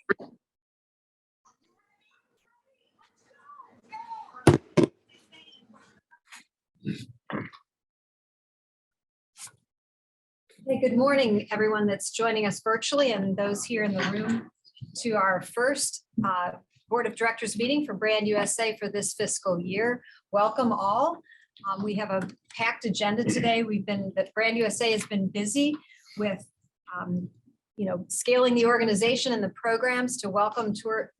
Hey, good morning, everyone that's joining us virtually and those here in the room to our first Board of Directors meeting for Brand USA for this fiscal year. Welcome all. We have a packed agenda today. Brand USA has been busy with scaling the organization and the programs to welcome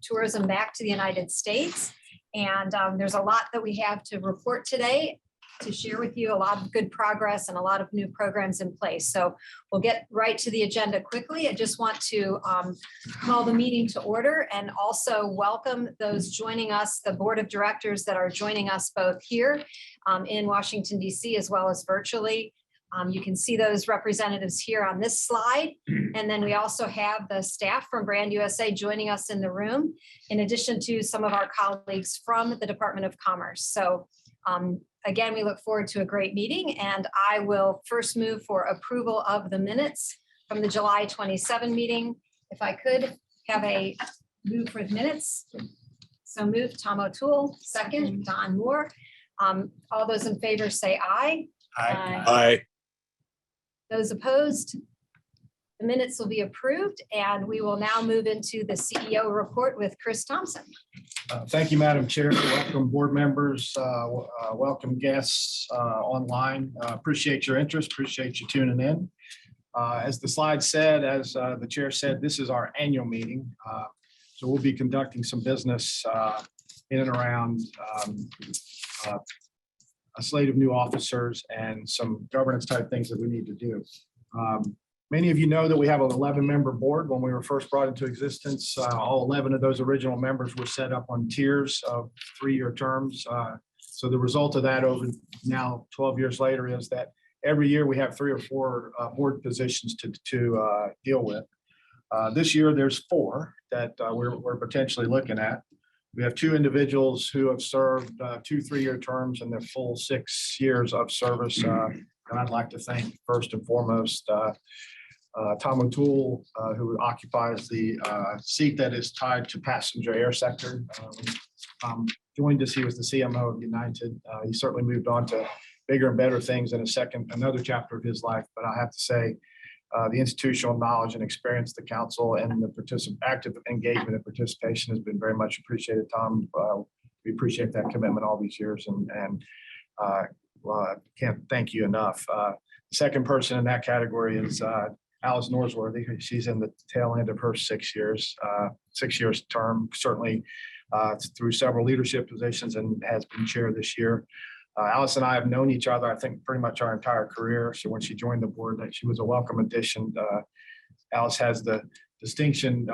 tourism back to the United States. And there's a lot that we have to report today, to share with you, a lot of good progress and a lot of new programs in place. So we'll get right to the agenda quickly. I just want to call the meeting to order and also welcome those joining us, the Board of Directors that are joining us both here in Washington, D.C. as well as virtually. You can see those representatives here on this slide. And then we also have the staff from Brand USA joining us in the room, in addition to some of our colleagues from the Department of Commerce. So again, we look forward to a great meeting, and I will first move for approval of the minutes from the July 27 meeting. If I could have a move for the minutes. So moved, Tom O'Toole, second, Don Moore. All those in favor say aye. Aye. Aye. Those opposed? The minutes will be approved, and we will now move into the CEO report with Chris Thompson. Thank you, Madam Chair. Welcome board members, welcome guests online. Appreciate your interest, appreciate you tuning in. As the slide said, as the chair said, this is our annual meeting. So we'll be conducting some business in and around a slate of new officers and some governance type things that we need to do. Many of you know that we have an 11-member board. When we were first brought into existence, all 11 of those original members were set up on tiers of 3-year terms. So the result of that over now 12 years later is that every year we have 3 or 4 board positions to deal with. This year there's 4 that we're potentially looking at. We have 2 individuals who have served 2 3-year terms in their full 6 years of service. And I'd like to thank first and foremost Tom O'Toole, who occupies the seat that is tied to passenger air sector. Joined us, he was the CMO of United. He certainly moved on to bigger and better things in another chapter of his life. But I have to say, the institutional knowledge and experience, the council and the active engagement and participation has been very much appreciated. Tom, we appreciate that commitment all these years, and can't thank you enough. The second person in that category is Alice Norsworthy. She's in the tail end of her 6 years term, certainly through several leadership positions, and has been chair this year. Alice and I have known each other, I think, pretty much our entire career. So when she joined the board, that she was a welcome addition. Alice has the distinction.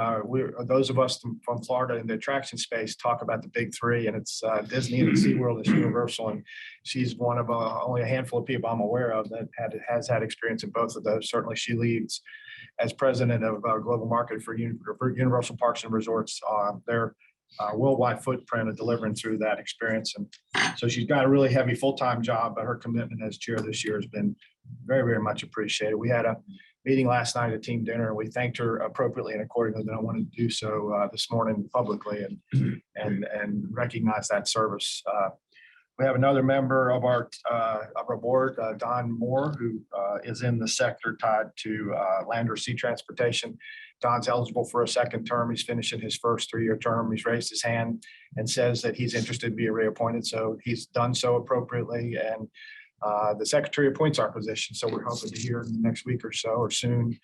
Those of us from Florida in the attraction space talk about the big 3, and it's Disney and SeaWorld is Universal. And she's one of only a handful of people I'm aware of that has had experience in both of those. Certainly she leads as president of global market for Universal Parks and Resorts, their worldwide footprint of delivering through that experience. And so she's got a really heavy full-time job, but her commitment as chair this year has been very, very much appreciated. We had a meeting last night, a team dinner, and we thanked her appropriately and accordingly. That I wanted to do so this morning publicly and recognize that service. We have another member of our board, Don Moore, who is in the sector tied to land or sea transportation. Don's eligible for a second term. He's finishing his first 3-year term. He's raised his hand and says that he's interested in being reappointed. So he's done so appropriately. And the secretary appoints our position. So we're hoping to hear in the next week or so or soon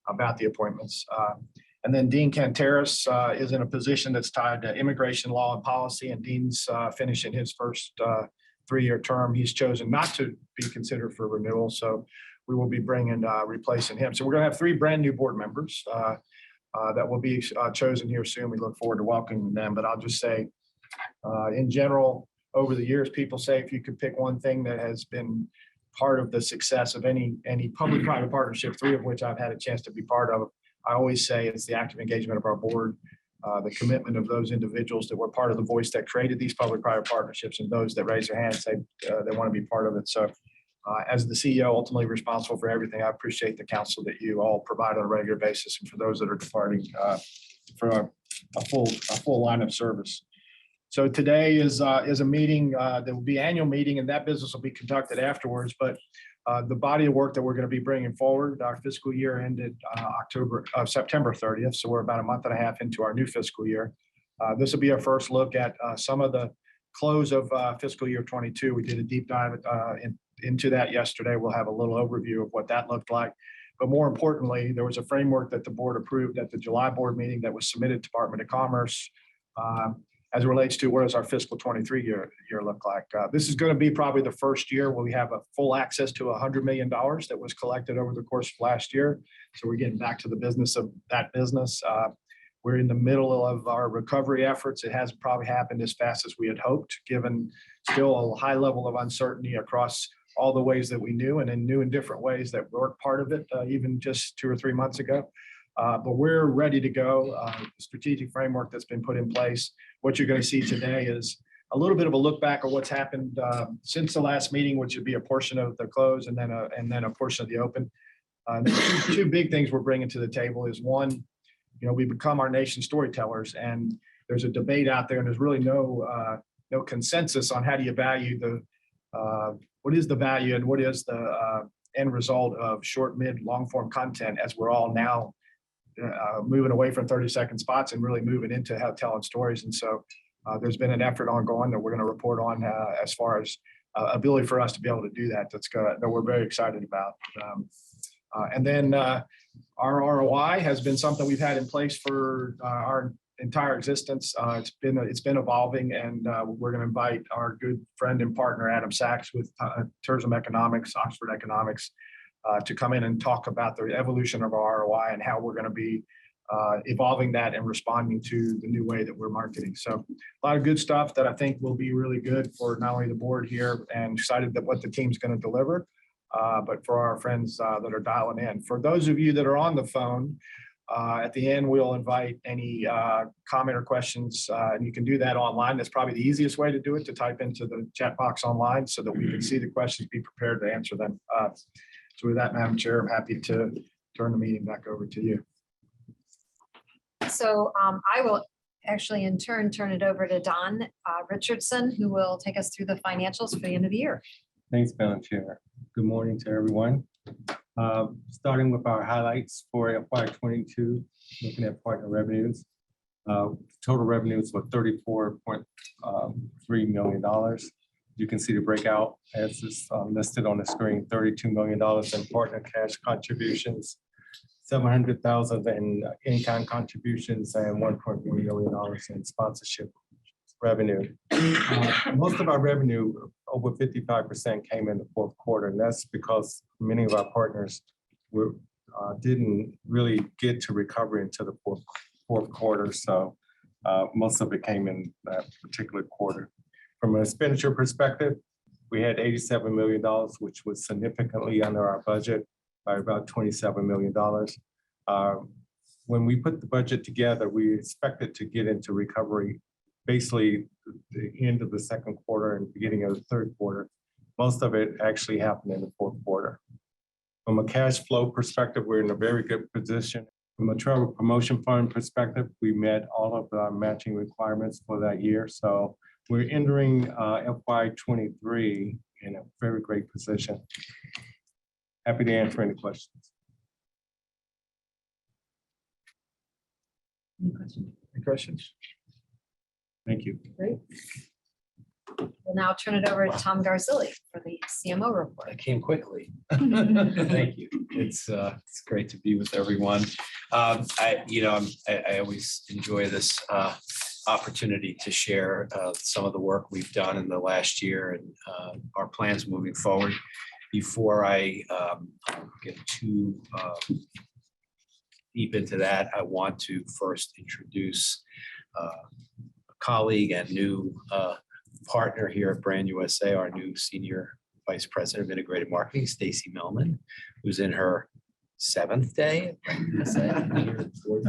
about the appointments. And then Dean Canteras is in a position that's tied to immigration law and policy. And Dean's finishing his first 3-year term. He's chosen not to be considered for renewal. So we will be replacing him. So we're going to have 3 brand new board members that will be chosen here soon. We look forward to welcoming them. But I'll just say, in general, over the years, people say if you could pick one thing that has been part of the success of any public-private partnership, 3 of which I've had a chance to be part of, I always say it's the active engagement of our board, the commitment of those individuals that were part of the voice that created these public-private partnerships, and those that raise their hands and say they want to be part of it. So as the CEO, ultimately responsible for everything, I appreciate the counsel that you all provide on a regular basis. And for those that are departing, for a full line of service. So today is a meeting, there will be annual meeting, and that business will be conducted afterwards. But the body of work that we're going to be bringing forward, our fiscal year ended September 30th. So we're about a month and a half into our new fiscal year. This will be our first look at some of the close of fiscal year 22. We did a deep dive into that yesterday. We'll have a little overview of what that looked like. But more importantly, there was a framework that the board approved at the July board meeting that was submitted to Department of Commerce as it relates to what does our fiscal 23 year look like. This is going to be probably the first year where we have a full access to $100 million that was collected over the course of last year. So we're getting back to the business of that business. We're in the middle of our recovery efforts. It hasn't probably happened as fast as we had hoped, given still a high level of uncertainty across all the ways that we knew and in new and different ways that weren't part of it, even just 2 or 3 months ago. But we're ready to go. The strategic framework that's been put in place. What you're going to see today is a little bit of a look back at what's happened since the last meeting, which would be a portion of the close and then a portion of the open. Two big things we're bringing to the table is one, we become our nation's storytellers, and there's a debate out there, and there's really no consensus on how do you value what is the value and what is the end result of short, mid, long form content, as we're all now moving away from 30-second spots and really moving into how telling stories. And so there's been an effort ongoing that we're going to report on as far as ability for us to be able to do that. That we're very excited about. And then our ROI has been something we've had in place for our entire existence. It's been evolving, and we're going to invite our good friend and partner Adam Sachs with Tourism Economics, Oxford Economics, to come in and talk about the evolution of our ROI and how we're going to be evolving that and responding to the new way that we're marketing. So a lot of good stuff that I think will be really good for not only the board here, and excited that what the team's going to deliver, but for our friends that are dialing in. For those of you that are on the phone, at the end, we'll invite any comment or questions, and you can do that online. That's probably the easiest way to do it, to type into the chat box online so that we can see the questions, be prepared to answer them. So with that, Madam Chair, I'm happy to turn the meeting back over to you. So I will actually in turn it over to Don Richardson, who will take us through the financials for the end of the year. Thanks, Madam Chair. Good morning to everyone. Starting with our highlights for FY22, looking at partner revenues. Total revenues were $34.3 million. You can see the breakout as is listed on the screen. $32 million in partner cash contributions, $700,000 in in-kind contributions, and $1.1 million in sponsorship revenue. Most of our revenue, over 55%, came in the fourth quarter, and that's because many of our partners didn't really get to recovery until the fourth quarter. So most of it came in that particular quarter. From an expenditure perspective, we had $87 million, which was significantly under our budget by about $27 million. When we put the budget together, we expected to get into recovery basically the end of the second quarter and beginning of the third quarter. Most of it actually happened in the fourth quarter. From a cash flow perspective, we're in a very good position. From a travel promotion fund perspective, we met all of our matching requirements for that year. So we're entering FY23 in a very great position. Happy to answer any questions. Any questions? Thank you. Great. We'll now turn it over to Tom Garzilli for the CMO report. I came quickly. Thank you. It's great to be with everyone. I always enjoy this opportunity to share some of the work we've done in the last year and our plans moving forward. Before I get too deep into that, I want to first introduce a colleague and new partner here at Brand USA, our new Senior Vice President of Integrated Marketing, Stacy Melman, who's in her 7th day at Brand USA. I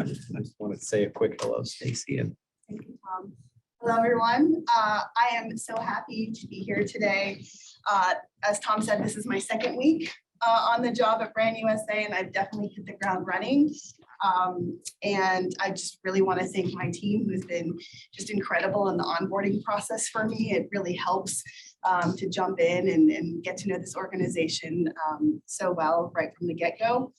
just want to say a quick hello, Stacy. Thank you, Tom. Hello, everyone. I am so happy to be here today. As Tom said, this is my 2nd week on the job at Brand USA, and I've definitely hit the ground running. And I just really want to thank my team, who's been just incredible in the onboarding process for me. It really helps to jump in and get to know this organization so well right from the get-go.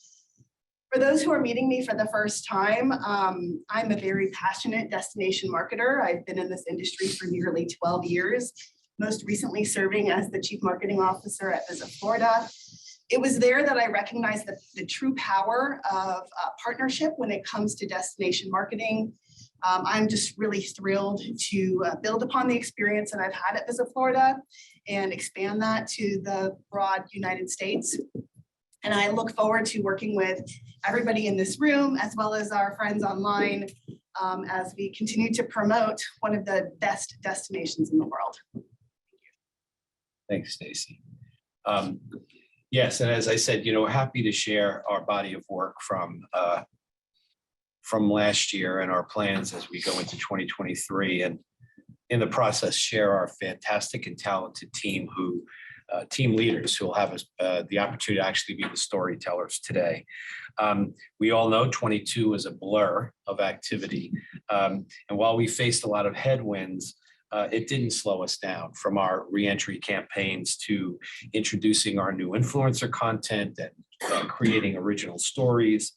For those who are meeting me for the first time, I'm a very passionate destination marketer. I've been in this industry for nearly 12 years, most recently serving as the Chief Marketing Officer at Visit Florida. It was there that I recognized the true power of partnership when it comes to destination marketing. I'm just really thrilled to build upon the experience that I've had at Visit Florida and expand that to the broad United States. And I look forward to working with everybody in this room, as well as our friends online, as we continue to promote one of the best destinations in the world. Thanks, Stacy. Yes, and as I said, we're happy to share our body of work from last year and our plans as we go into 2023, and in the process share our fantastic and talented team team leaders who will have the opportunity to actually be the storytellers today. We all know 22 is a blur of activity, and while we faced a lot of headwinds, it didn't slow us down, from our reentry campaigns to introducing our new influencer content and creating original stories,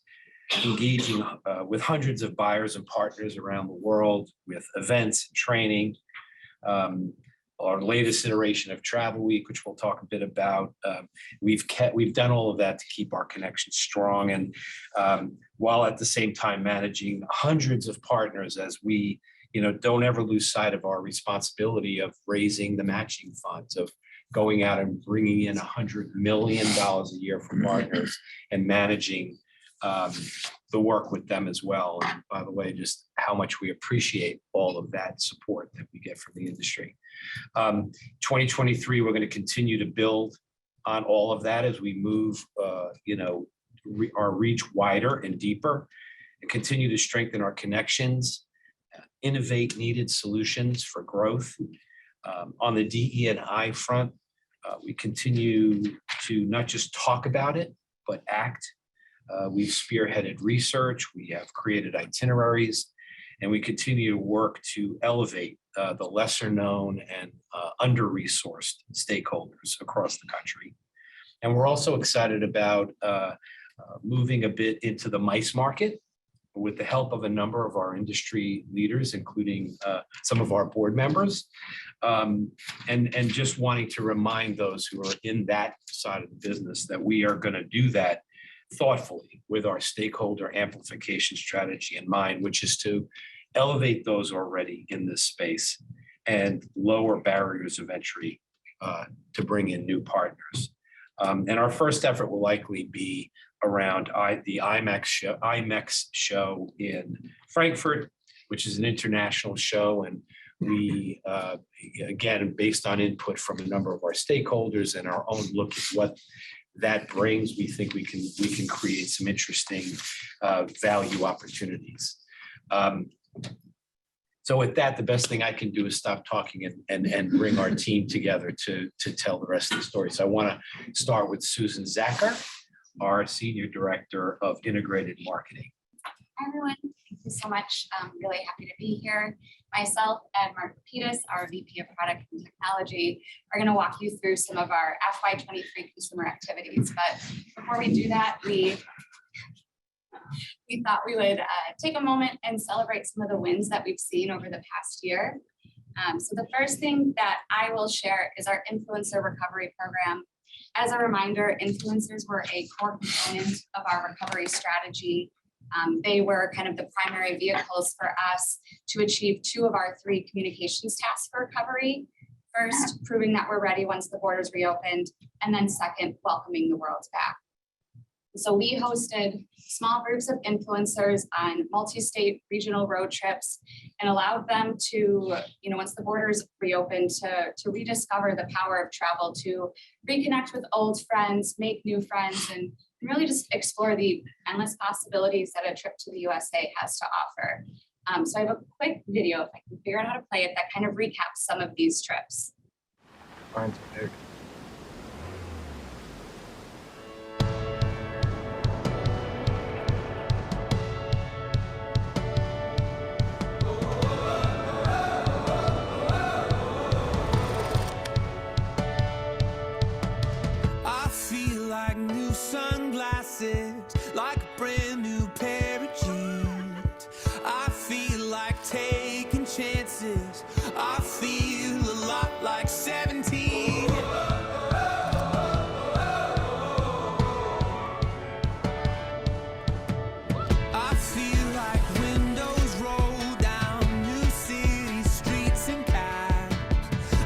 engaging with hundreds of buyers and partners around the world with events and training. Our latest iteration of Travel Week, which we'll talk a bit about, we've done all of that to keep our connection strong, and while at the same time managing hundreds of partners as we don't ever lose sight of our responsibility of raising the matching funds, of going out and bringing in $100 million a year from partners and managing the work with them as well. And by the way, just how much we appreciate all of that support that we get from the industry. 2023, we're going to continue to build on all of that as we move, our reach wider and deeper, and continue to strengthen our connections, innovate needed solutions for growth. On the DE&I front, we continue to not just talk about it, but act. We've spearheaded research, we have created itineraries, and we continue to work to elevate the lesser known and under-resourced stakeholders across the country. And we're also excited about moving a bit into the MICE market with the help of a number of our industry leaders, including some of our board members, and just wanting to remind those who are in that side of the business that we are going to do that thoughtfully with our stakeholder amplification strategy in mind, which is to elevate those already in this space and lower barriers of entry to bring in new partners. And our first effort will likely be around the IMEX show in Frankfurt, which is an international show. And we, again, based on input from a number of our stakeholders and our own look at what that brings, we think we can create some interesting value opportunities. So with that, the best thing I can do is stop talking and bring our team together to tell the rest of the story. So I want to start with Susan Zacher, our Senior Director of Integrated Marketing. Hi, everyone. Thank you so much. I'm really happy to be here. Myself and Mark Lapidus, our VP of Product and Technology, are going to walk you through some of our FY23 consumer activities. But before we do that, we thought we would take a moment and celebrate some of the wins that we've seen over the past year. So the first thing that I will share is our influencer recovery program. As a reminder, influencers were a core component of our recovery strategy. They were kind of the primary vehicles for us to achieve 2 of our 3 communications tasks for recovery. First, proving that we're ready once the borders reopened, and then second, welcoming the world back. So we hosted small groups of influencers on multi-state regional road trips and allowed them to, once the borders reopened, to rediscover the power of travel, to reconnect with old friends, make new friends, and really just explore the endless possibilities that a trip to the USA has to offer. So I have a quick video, if I can figure out how to play it, that kind of recaps some of these trips. brand new pair of jeans. I feel like taking chances. I feel a lot like 17. I feel like windows roll down new city streets and cabs.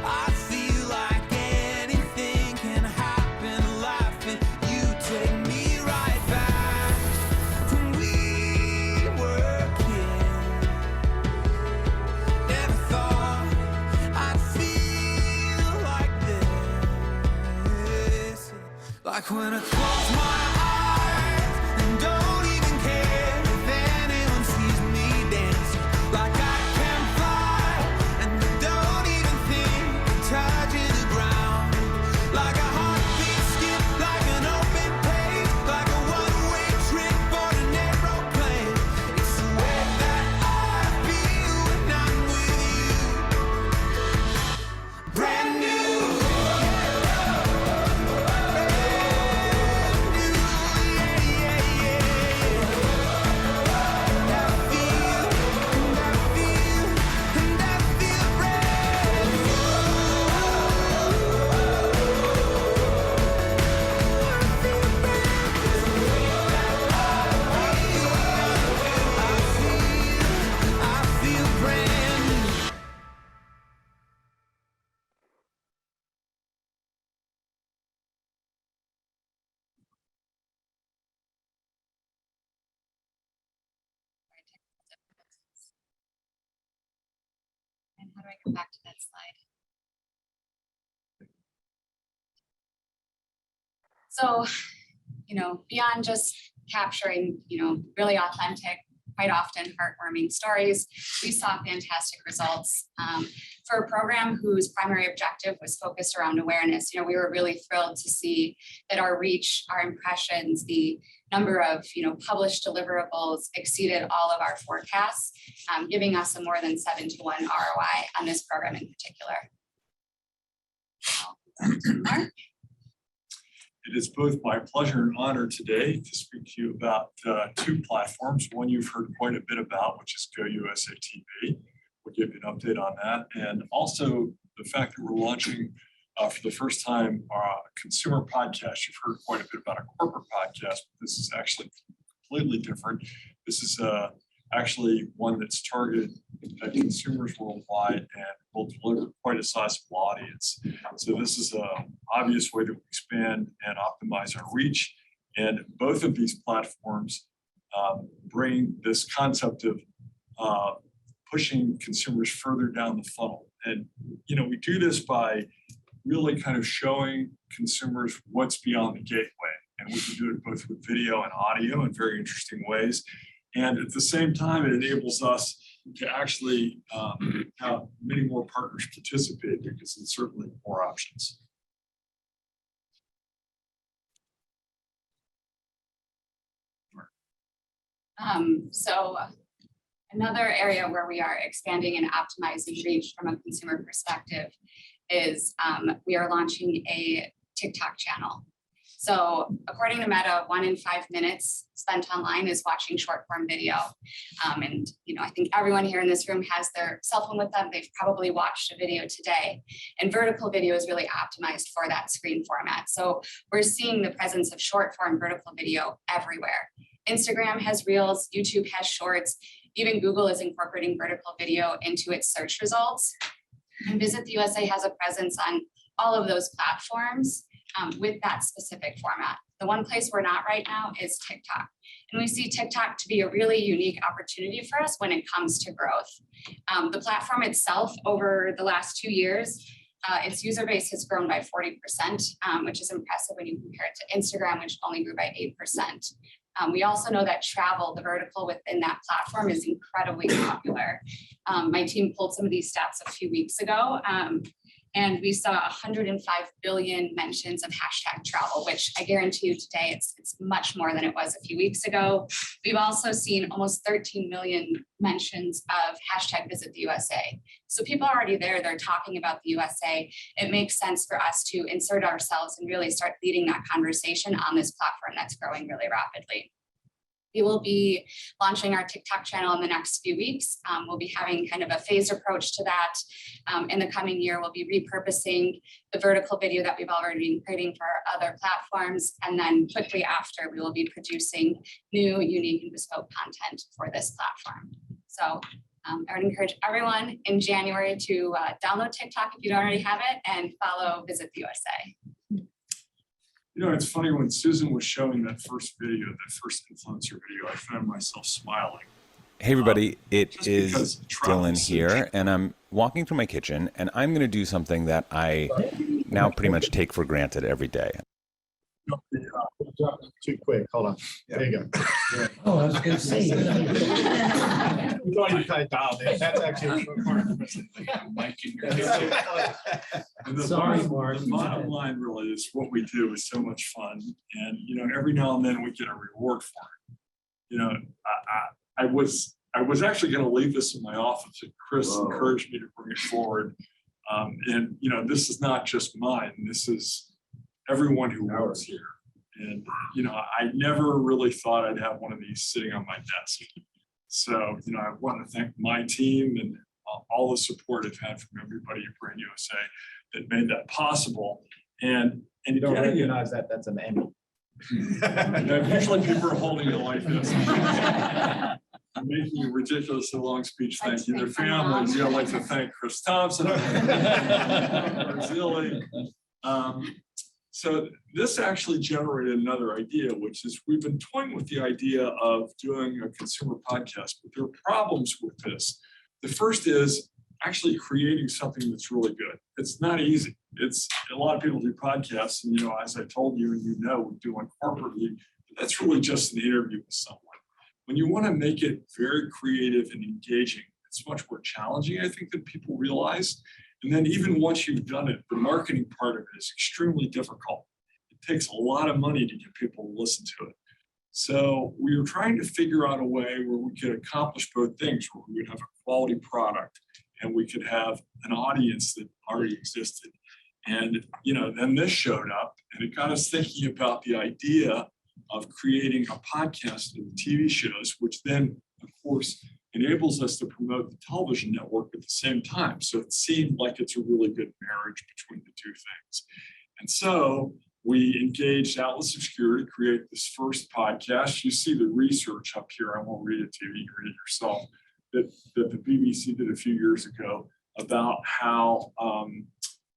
I feel like anything can happen, laughing. You take me right back when we were kids. Never thought I'd feel like this. Like when I close my eyes and don't even care if anyone sees me dancing. Like I can fly and I don't even think I'm touching the ground. Like a heartbeat skip, like an open page, like a one-way trip on an aeroplane. It's the way that I feel when I'm with you. Brand new. And how do I go back to that slide? So, beyond just capturing, really authentic, quite often heartwarming stories, we saw fantastic results for a program whose primary objective was focused around awareness. We were really thrilled to see that our reach, our impressions, the number of published deliverables exceeded all of our forecasts, giving us a more than 7-to-1 ROI on this program in particular. Mark? It is both my pleasure and honor today to speak to you about two platforms. One you've heard quite a bit about, which is Go USA TV. We'll give you an update on that. And also the fact that we're launching for the first time a consumer podcast. You've heard quite a bit about a corporate podcast, but this is actually completely different. This is actually one that's targeted at consumers worldwide and will deliver quite a sizable audience. So this is an obvious way to expand and optimize our reach. And both of these platforms bring this concept of pushing consumers further down the funnel. And, we do this by really kind of showing consumers what's beyond the gateway. And we can do it both with video and audio in very interesting ways. And at the same time, it enables us to actually have many more partners participate because it's certainly more options. So another area where we are expanding and optimizing reach from a consumer perspective is we are launching a TikTok channel. So according to Meta, 1 in 5 minutes spent online is watching short form video. And I think everyone here in this room has their cell phone with them. They've probably watched a video today, and vertical video is really optimized for that screen format. So we're seeing the presence of short form vertical video everywhere. Instagram has Reels, YouTube has Shorts, even Google is incorporating vertical video into its search results. And Visit the USA has a presence on all of those platforms with that specific format. The one place we're not right now is TikTok. And we see TikTok to be a really unique opportunity for us when it comes to growth. The platform itself over the last 2 years, its user base has grown by 40%, which is impressive when you compare it to Instagram, which only grew by 8%. We also know that travel, the vertical within that platform, is incredibly popular. My team pulled some of these stats a few weeks ago, and we saw 105 billion mentions of hashtag travel, which I guarantee you today it's much more than it was a few weeks ago. We've also seen almost 13 million mentions of hashtag Visit the USA. So people are already there, they're talking about the USA. It makes sense for us to insert ourselves and really start leading that conversation on this platform that's growing really rapidly. We will be launching our TikTok channel in the next few weeks. We'll be having kind of a phased approach to that. In the coming year, we'll be repurposing the vertical video that we've already been creating for our other platforms. And then quickly after, we will be producing new, unique, and bespoke content for this platform. So I would encourage everyone in January to download TikTok if you don't already have it and follow Visit the USA. You know, it's funny, when Susan was showing that first video, that first influencer video, I found myself smiling. Hey everybody, it Just is because travel Dylan is so here, cheap. and I'm walking through my kitchen, and I'm going to do something that I now pretty much take for granted every day. Too quick, hold on. There you go. Oh, I was gonna say. We thought you kind of dialed in. That's actually. And the Sorry, bottom- Mark. The bottom line really is what we do is so much fun. And, you know, every now and then we get a reward for it. You know, I was actually going to leave this in my office, and Chris encouraged me to bring it forward. And, you know, this is not just mine. This is everyone who works here. And, you know, I never really thought I'd have one of these sitting on my desk. So, you know, I want to thank my team and all the support I've had from everybody at Brand USA that made that possible. And You don't getting it- recognize that, that's an Emmy. Usually people are holding it like this. Making a ridiculously long speech, thanking their families. Yeah, I'd like to thank Chris Thompson. Zilli. So this actually generated another idea, which is we've been toying with the idea of doing a consumer podcast, but there are problems with this. The first is actually creating something that's really good. It's not easy. It's a lot of people do podcasts, and, you know, as I told you, and you know, we do one corporately, but that's really just an interview with someone. When you want to make it very creative and engaging, it's much more challenging, I think, than people realize. And then even once you've done it, the marketing part of it is extremely difficult. It takes a lot of money to get people to listen to it. So we were trying to figure out a way where we could accomplish both things, where we would have a quality product and we could have an audience that already existed. And, you know, then this showed up, and it got us thinking about the idea of creating a podcast of TV shows, which then, of course, enables us to promote the television network at the same time. So it seemed like it's a really good marriage between the two things. And so we engaged Atlas Obscura to create this first podcast. You see the research up here. I won't read it to you. You can read it yourself. That the BBC did a few years ago about how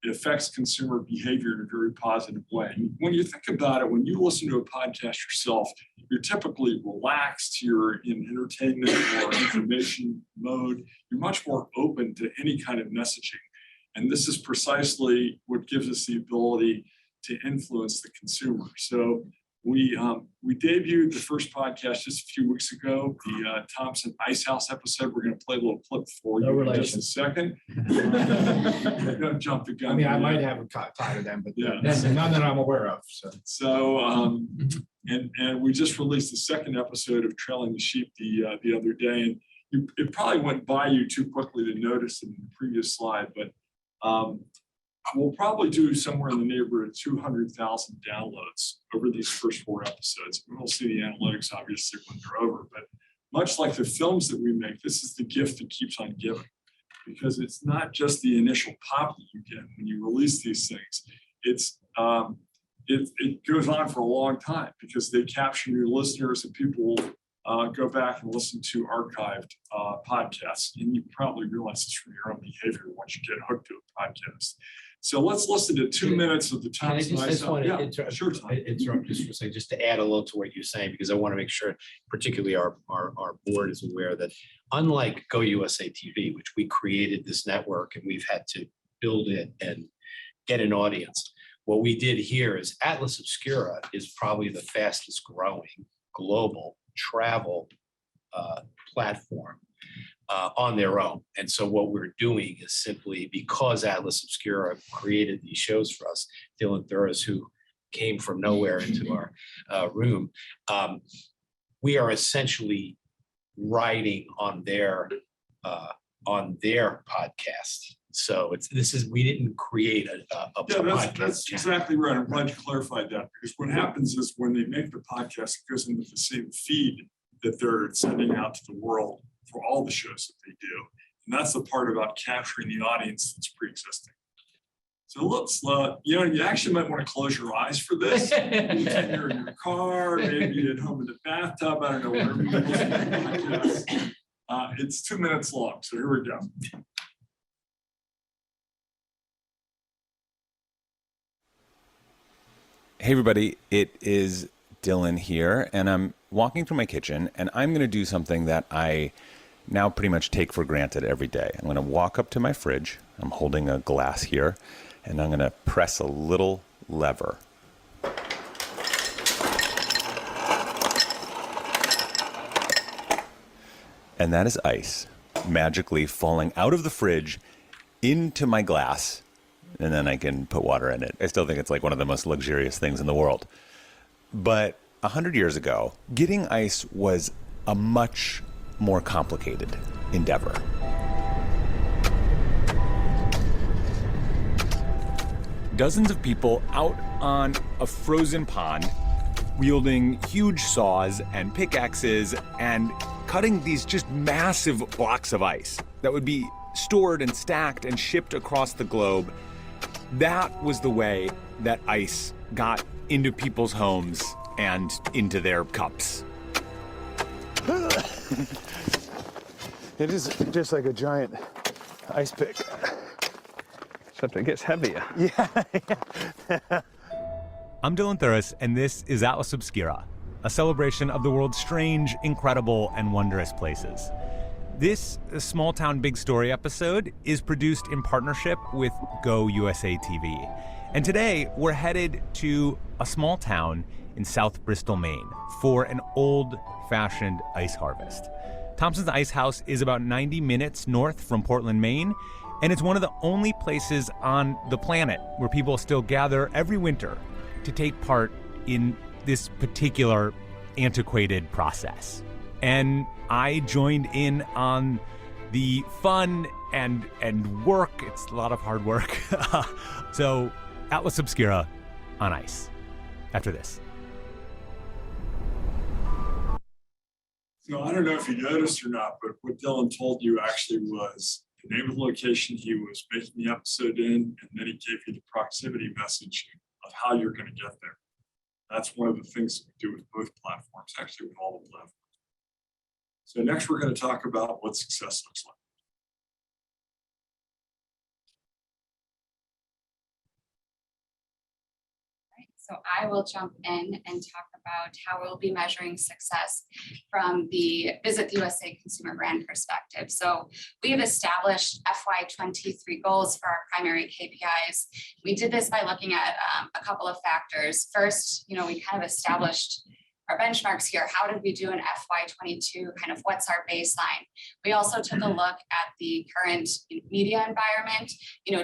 it affects consumer behavior in a very positive way. And when you think about it, when you listen to a podcast yourself, you're typically relaxed, you're in entertainment or information mode, you're much more open to any kind of messaging. And this is precisely what gives us the ability to influence the consumer. So we debuted the first podcast just a few weeks ago, the Thompson Ice House episode. We're going to play a little clip for No you in relation. just a second. Don't jump the gun. I mean, I might yet. have a tie to them, but Yeah. none that I'm aware of, so. So, and we just released the second episode of Trailing the Sheep the other day, and it probably went by you too quickly to notice in the previous slide, but we'll probably do somewhere in the neighborhood of 200,000 downloads over these first 4 episodes. We'll see the analytics obviously when they're over, but much like the films that we make, this is the gift that keeps on giving, because it's not just the initial pop that you get when you release these things. It's it goes on for a long time because they capture new listeners, and people go back and listen to archived podcasts. And you probably realize this from your own behavior once you get hooked to a podcast. So let's listen to 2 minutes of the Can I Thompson just, I Ice just want House. to Yeah, interrupt, sure, Tom. interrupt just for a second, just to add a little to what you're saying, because I want to make sure particularly our board is aware that unlike Go USA TV, which we created this network and we've had to build it and get an audience, what we did here is Atlas Obscura is probably the fastest growing global travel platform on their own. And so what we're doing is simply because Atlas Obscura created these shows for us, Dylan Thuras, who came from nowhere into our room, we are essentially riding on their podcast. So we didn't create a Yeah, podcast that's channel. exactly right. I'm glad you clarified that, because what happens is when they make the podcast, it goes into the same feed that they're sending out to the world for all the shows that they do. And that's the part about capturing the audience that's pre-existing. So let's, you actually might want to close your eyes for this. You're in your car, maybe at home in the bathtub, I don't know, wherever you're listening to the podcast. It's 2 minutes long, so here we go. Hey everybody, it is Dylan here, and I'm walking through my kitchen, and I'm going to do something that I now pretty much take for granted every day. I'm going to walk up to my fridge. I'm holding a glass here, and I'm going to press a little lever. And that is ice magically falling out of the fridge into my glass, and then I can put water in it. I still think it's like one of the most luxurious things in the world. But 100 years ago, getting ice was a much more complicated endeavor. Dozens of people out on a frozen pond, wielding huge saws and pickaxes and cutting these just massive blocks of ice that would be stored and stacked and shipped across the globe. That was the way that ice got into people's homes and into their cups. It is just like a giant ice pick. Except it gets heavier. Yeah. I'm Dylan Thuris, and this is Atlas Obscura, a celebration of the world's strange, incredible, and wondrous places. This Small Town Big Story episode is produced in partnership with Go USA TV. And today we're headed to a small town in South Bristol, Maine for an old-fashioned ice harvest. Thompson's Ice House is about 90 minutes north from Portland, Maine, and it's one of the only places on the planet where people still gather every winter to take part in this particular antiquated process. And I joined in on the fun and work. It's a lot of hard work. So Atlas Obscura on ice after this. So I don't know if you noticed or not, but what Dylan told you actually was the name of the location he was making the episode in, and then he gave you the proximity message of how you're going to get there. That's one of the things we do with both platforms, actually with all the platforms. So next we're going to talk about what success looks like. So I will jump in and talk about how we'll be measuring success from the Visit the USA consumer brand perspective. So we have established FY23 goals for our primary KPIs. We did this by looking at a couple of factors. First, we kind of established our benchmarks here. How did we do in FY22? Kind of what's our baseline? We also took a look at the current media environment,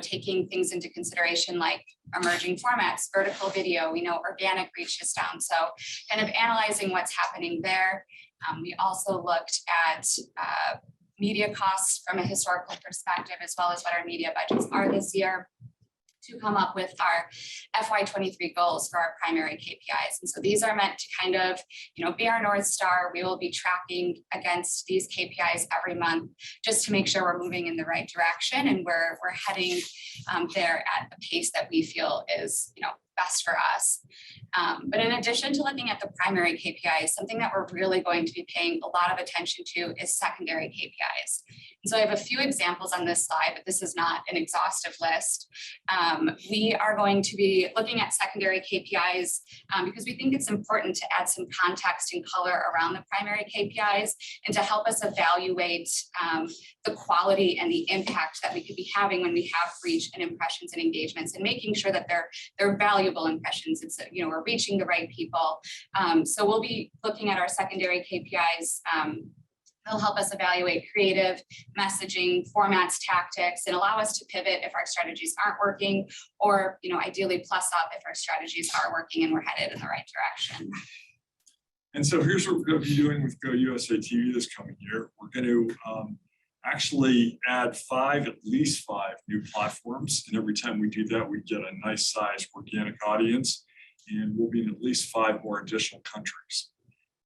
taking things into consideration like emerging formats, vertical video, we know organic reach is down. So kind of analyzing what's happening there. We also looked at media costs from a historical perspective, as well as what our media budgets are this year, to come up with our FY23 goals for our primary KPIs. And so these are meant to kind of, be our North Star. We will be tracking against these KPIs every month just to make sure we're moving in the right direction and we're heading there at a pace that we feel is, best for us. But in addition to looking at the primary KPIs, something that we're really going to be paying a lot of attention to is secondary KPIs. And so I have a few examples on this slide, but this is not an exhaustive list. We are going to be looking at secondary KPIs because we think it's important to add some context and color around the primary KPIs and to help us evaluate the quality and the impact that we could be having when we have reach and impressions and engagements, and making sure that they're valuable impressions. It's, we're reaching the right people. So we'll be looking at our secondary KPIs. They'll help us evaluate creative messaging, formats, tactics, and allow us to pivot if our strategies aren't working, or ideally plus up if our strategies are working and we're headed in the right direction. And so here's what we're going to be doing with Go USA TV this coming year. We're going to actually add at least five new platforms. And every time we do that, we get a nice size organic audience, and we'll be in at least 5 more additional countries.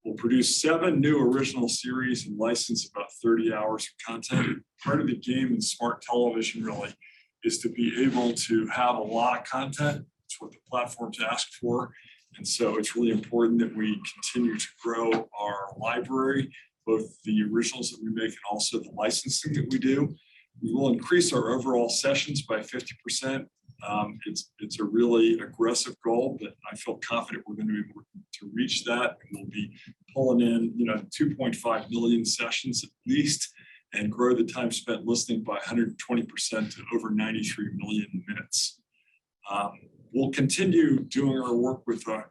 We'll produce 7 new original series and license about 30 hours of content. Part of the game in smart television really is to be able to have a lot of content. It's what the platforms ask for. And so it's really important that we continue to grow our library, both the originals that we make and also the licensing that we do. We will increase our overall sessions by 50%. It's a really aggressive goal, but I feel confident we're going to be able to reach that. And we'll be pulling in, 2.5 million sessions at least, and grow the time spent listening by 120% to over 93 million minutes. We'll continue doing our work with a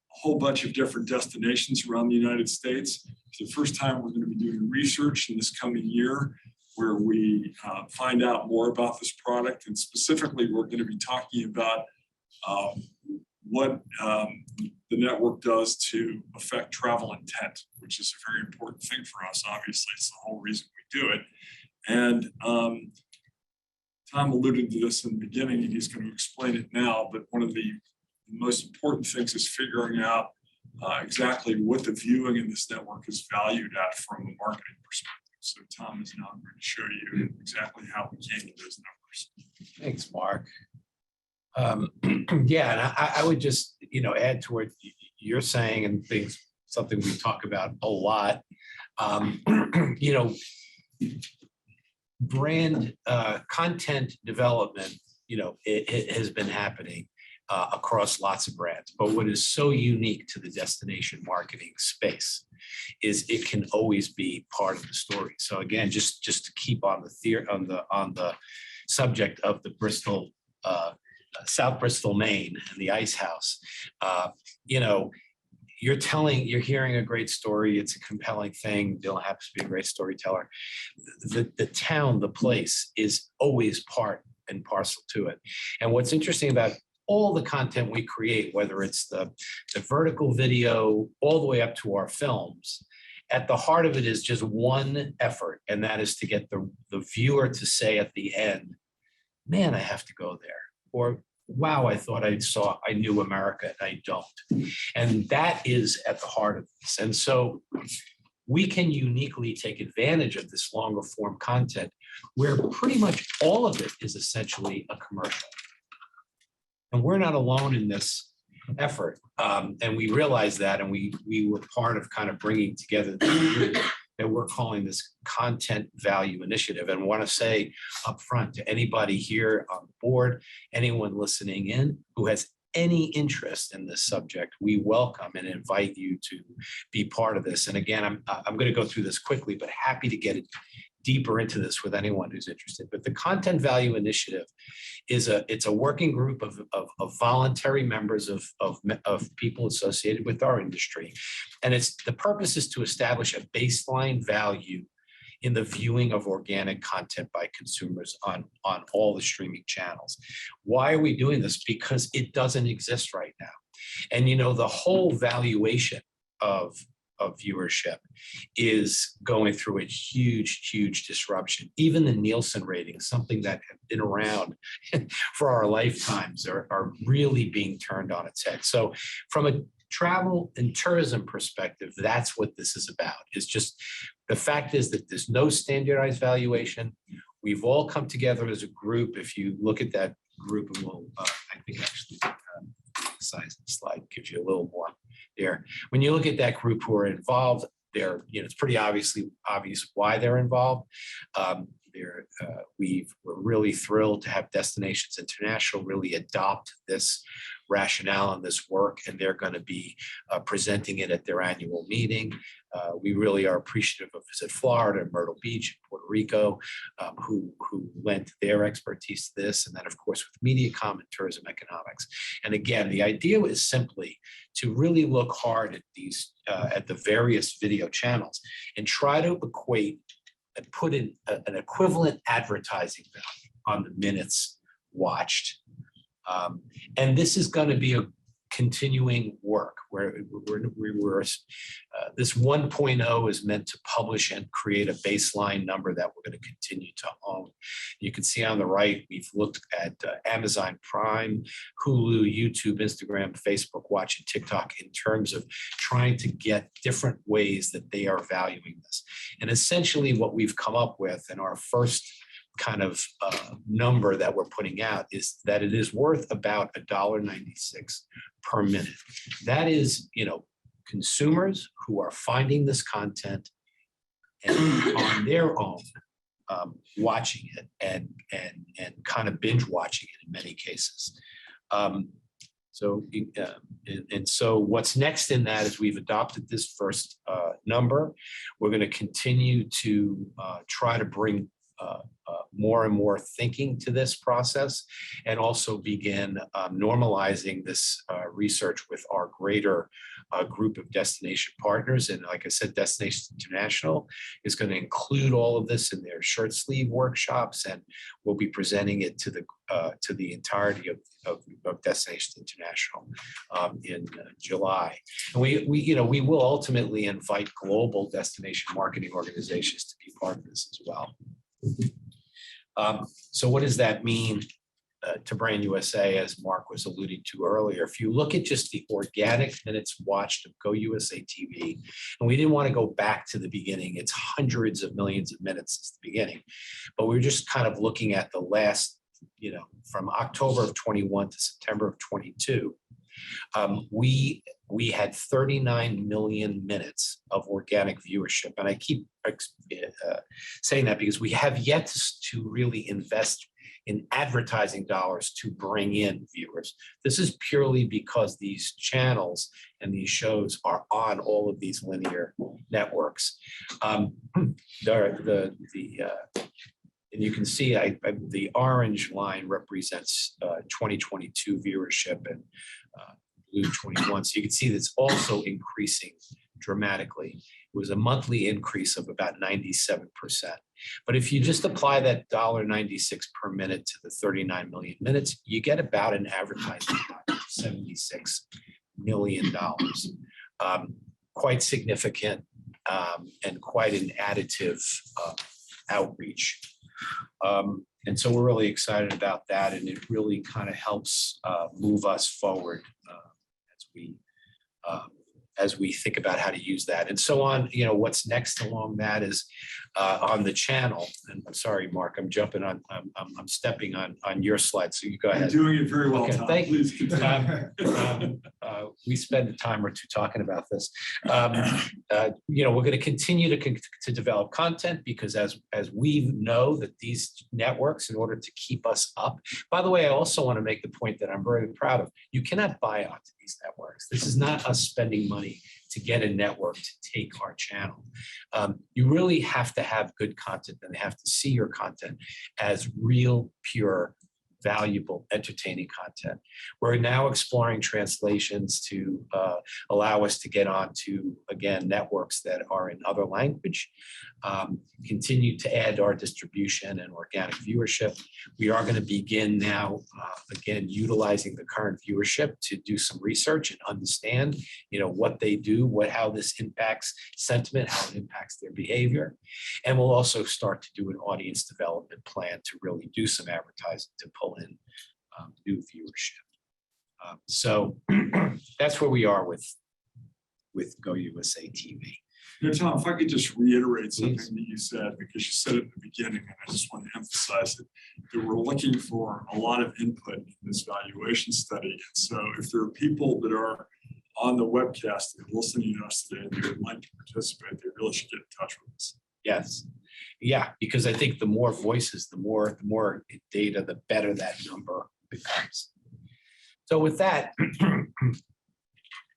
whole bunch of different destinations around the United States. For the first time, we're going to be doing research in this coming year where we find out more about this product. And specifically, we're going to be talking about what the network does to affect travel intent, which is a very important thing for us. Obviously, it's the whole reason we do it. And Tom alluded to this in the beginning, and he's going to explain it now, but one of the most important things is figuring out exactly what the viewing in this network is valued at from a marketing perspective. So Tom is now going to show you exactly how we came to those numbers. Thanks, Mark. Yeah, and I would just, add to what you're saying and things, something we talk about a lot. Brand content development, it has been happening across lots of brands. But what is so unique to the destination marketing space is it can always be part of the story. So again, just to keep on the subject of the Bristol, South Bristol, Maine, and the Ice House, you're hearing a great story. It's a compelling thing. Dylan happens to be a great storyteller. The town, the place is always part and parcel to it. And what's interesting about all the content we create, whether it's the vertical video all the way up to our films, at the heart of it is just one effort, and that is to get the viewer to say at the end, man, I have to go there. Or, wow, I thought I knew America, and I don't. And that is at the heart of this. And so we can uniquely take advantage of this longer form content where pretty much all of it is essentially a commercial. And we're not alone in this effort. And we realize that, and we were part of kind of bringing together this group that we're calling this Content Value Initiative. And want to say up front to anybody here on the board, anyone listening in who has any interest in this subject, we welcome and invite you to be part of this. And again, I'm going to go through this quickly, but happy to get it deeper into this with anyone who's interested. But the Content Value Initiative it's a working group of voluntary members of people associated with our industry. And the purpose is to establish a baseline value in the viewing of organic content by consumers on all the streaming channels. Why are we doing this? Because it doesn't exist right now. And the whole valuation of viewership is going through a huge disruption. Even the Nielsen ratings, something that have been around for our lifetimes, are really being turned on its head. So from a travel and tourism perspective, that's what this is about. It's just, the fact is that there's no standardized valuation. We've all come together as a group. If you look at that group, and I think actually size of the slide gives you a little more there. When you look at that group who are involved, it's pretty obvious why they're involved. We're really thrilled to have Destinations International really adopt this rationale and this work, and they're going to be presenting it at their annual meeting. We really are appreciative of Visit Florida, Myrtle Beach, Puerto Rico, who lent their expertise to this, and then of course with Mediacom and Tourism Economics. And again, the idea is simply to really look hard at these at the various video channels and try to equate and put in an equivalent advertising value on the minutes watched. And this is going to be a continuing work where this 1.0 is meant to publish and create a baseline number that we're going to continue to own. You can see on the right, we've looked at Amazon Prime, Hulu, YouTube, Instagram, Facebook Watch, and TikTok in terms of trying to get different ways that they are valuing this. And essentially what we've come up with in our first kind of number that we're putting out is that it is worth about $1.96 per minute. That is, consumers who are finding this content and on their own watching it and kind of binge watching it in many cases. So what's next in that is we've adopted this first number. We're going to continue to try to bring more and more thinking to this process and also begin normalizing this research with our greater group of destination partners. And like I said, Destination International is going to include all of this in their shirt sleeve workshops, and we'll be presenting it to the entirety of Destination International in July. And we will ultimately invite global destination marketing organizations to be part of this as well. So what does that mean to Brand USA, as Mark was alluding to earlier? If you look at just the organic minutes watched of Go USA TV, and we didn't want to go back to the beginning, it's hundreds of millions of minutes since the beginning, but we're just kind of looking at the last, from October of 21 to September of 22. We had 39 million minutes of organic viewership. And I keep saying that because we have yet to really invest in advertising dollars to bring in viewers. This is purely because these channels and these shows are on all of these linear networks. And you can see the orange line represents 2022 viewership and blue 21. So you can see that's also increasing dramatically. It was a monthly increase of about 97%. But if you just apply that $1.96 per minute to the 39 million minutes, you get about an advertising of $76 million. Quite significant and quite an additive outreach. And so we're really excited about that, and it really kind of helps move us forward as we think about how to use that. And so on, what's next along that is on the channel. And I'm sorry, Mark, I'm jumping on, I'm stepping on your slide. So you go ahead. You're doing it very well, Okay, Tom. thank you. Please continue. We spend a time or two talking about this. We're going to continue to develop content because as we know that these networks, in order to keep us up, by the way, I also want to make the point that I'm very proud of. You cannot buy onto these networks. This is not us spending money to get a network to take our channel. You really have to have good content, and they have to see your content as real, pure, valuable, entertaining content. We're now exploring translations to allow us to get onto, again, networks that are in other language, continue to add our distribution and organic viewership. We are going to begin now, again, utilizing the current viewership to do some research and understand, what they do, how this impacts sentiment, how it impacts their behavior. And we'll also start to do an audience development plan to really do some advertising to pull in new viewership. So that's where we are with Go USA TV. Tom, if I could just reiterate something Please. that you said, because you said it at the beginning, and I just want to emphasize it, that we're looking for a lot of input in this valuation study. And so if there are people that are on the webcast and listening to us today and they would like to participate, they really should get in touch with us. Yes. Yeah, because I think the more voices, the more data, the better that number becomes. So with that,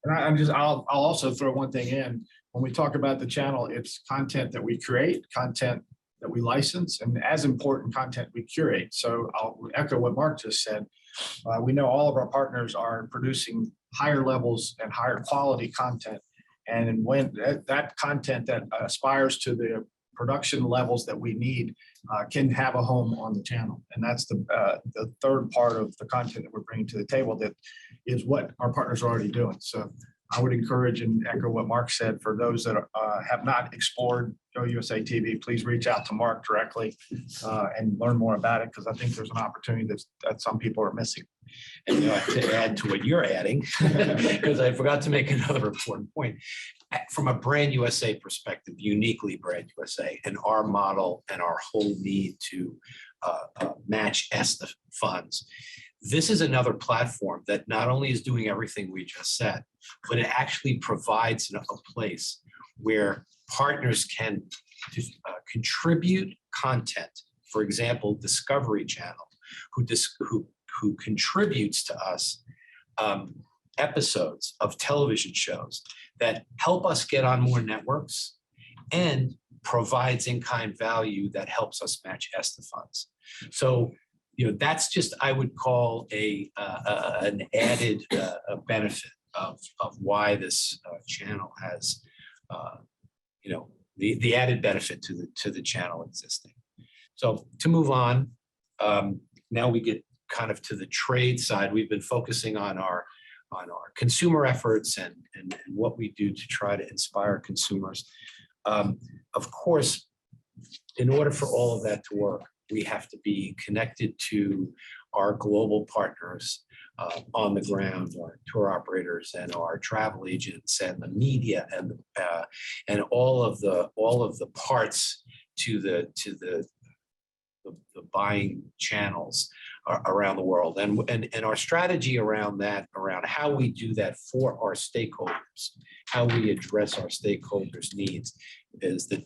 And I'll also throw one thing in. When we talk about the channel, it's content that we create, content that we license, and as important, content we curate. So I'll echo what Mark just said. We know all of our partners are producing higher levels and higher quality content. And when that content that aspires to the production levels that we need can have a home on the channel. And that's the third part of the content that we're bringing to the table that is what our partners are already doing. So I would encourage and echo what Mark said. For those that have not explored Go USA TV, please reach out to Mark directly and learn more about it, because I think there's an opportunity that some people are missing. And to add to what you're adding, because I forgot to make another important point. From a Brand USA perspective, uniquely Brand USA, and our model and our whole need to match ESTA funds, this is another platform that not only is doing everything we just said, but it actually provides a place where partners can contribute content. For example, Discovery Channel, who contributes to us episodes of television shows that help us get on more networks and provides in-kind value that helps us match ESTA funds. So, that's just, I would call an added benefit of why this channel has, the added benefit to the channel existing. So to move on, now we get kind of to the trade side. We've been focusing on our consumer efforts and what we do to try to inspire consumers. Of course, in order for all of that to work, we have to be connected to our global partners on the ground, our tour operators and our travel agents and the media and all of the parts to the buying channels around the world, and our strategy around that, around how we do that for our stakeholders, how we address our stakeholders' needs, is the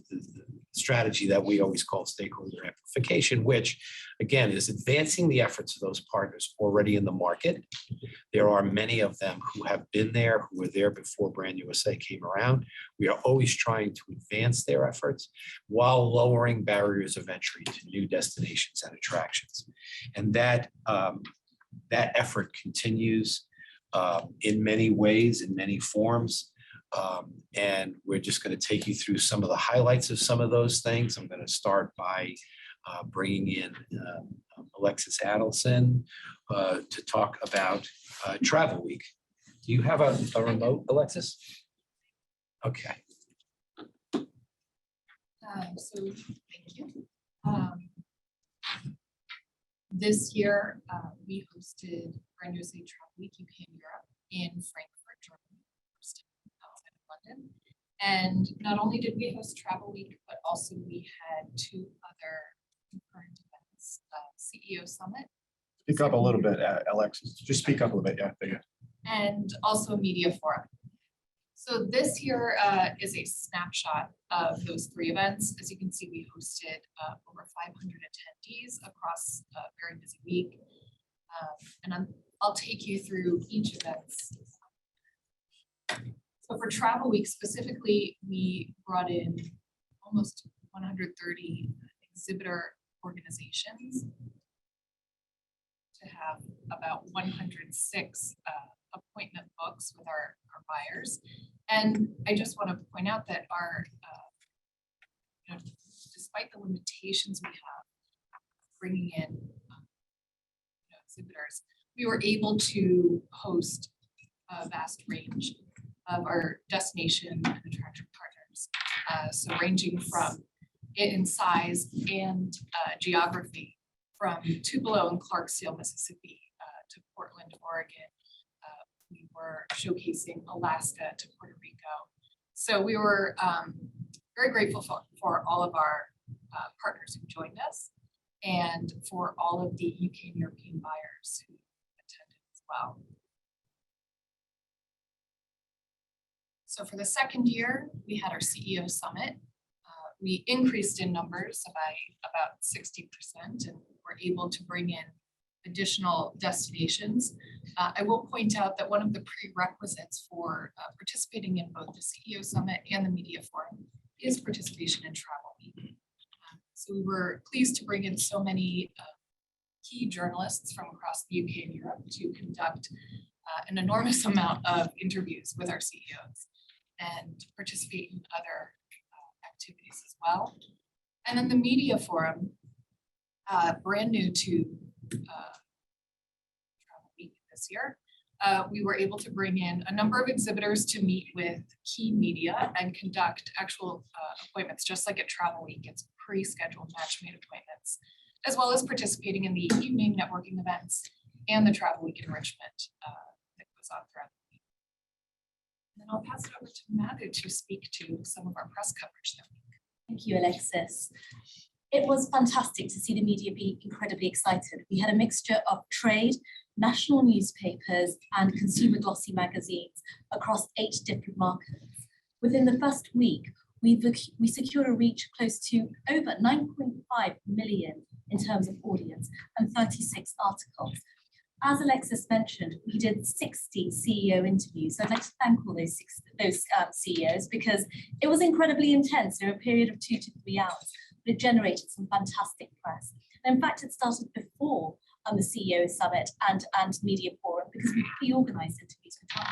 strategy that we always call stakeholder amplification, which again is advancing the efforts of those partners already in the market. There are many of them who have been there, who were there before Brand USA came around. We are always trying to advance their efforts while lowering barriers of entry to new destinations and attractions. And that effort continues in many ways, in many forms. And we're just going to take you through some of the highlights of some of those things. I'm going to start by bringing in Alexis Adelson to talk about Travel Week. Do you have a remote, Alexis? Okay. So thank you. This year, we hosted Brand USA Travel Week UK and Europe in Frankfurt, Germany, first time outside of London. And not only did we host Travel Week, but also we had two other concurrent events, CEO Summit. Speak up a little bit, Alexis. Just speak up a little bit. Yeah, there you go. And also a media forum. So this year is a snapshot of those three events. As you can see, we hosted over 500 attendees across a very busy week. And I'll take you through each event. So for Travel Week specifically, we brought in almost 130 exhibitor organizations to have about 106 appointment books with our buyers. And I just want to point out that our, despite the limitations we have bringing in exhibitors, we were able to host a vast range of our destination and attraction partners. So ranging from in size and geography, from Tupelo and Clarksdale, Mississippi, to Portland, Oregon. We were showcasing Alaska to Puerto Rico. So we were very grateful for all of our partners who joined us and for all of the UK and European buyers who attended as well. So for the second year, we had our CEO Summit. We increased in numbers by about 60% and were able to bring in additional destinations. I will point out that one of the prerequisites for participating in both the CEO Summit and the Media Forum is participation in Travel Week. So we were pleased to bring in so many key journalists from across the UK and Europe to conduct an enormous amount of interviews with our CEOs and participate in other activities as well. And then the media forum, brand new to Travel Week this year. We were able to bring in a number of exhibitors to meet with key media and conduct actual appointments, just like at Travel Week. It's pre-scheduled match-made appointments, as well as participating in the evening networking events and the Travel Week enrichment that goes on throughout the week. And then I'll pass it over to Madhu to speak to some of our press coverage that week. Thank you, Alexis. It was fantastic to see the media be incredibly excited. We had a mixture of trade, national newspapers, and consumer glossy magazines across 8 different markets. Within the first week, we secured a reach close to over 9.5 million in terms of audience and 36 articles. As Alexis mentioned, we did 60 CEO interviews. So I'd like to thank all those CEOs because it was incredibly intense over a period of 2 to 3 hours. But it generated some fantastic press. And in fact, it started before the CEO Summit and Media Forum because we pre-organized interviews with them.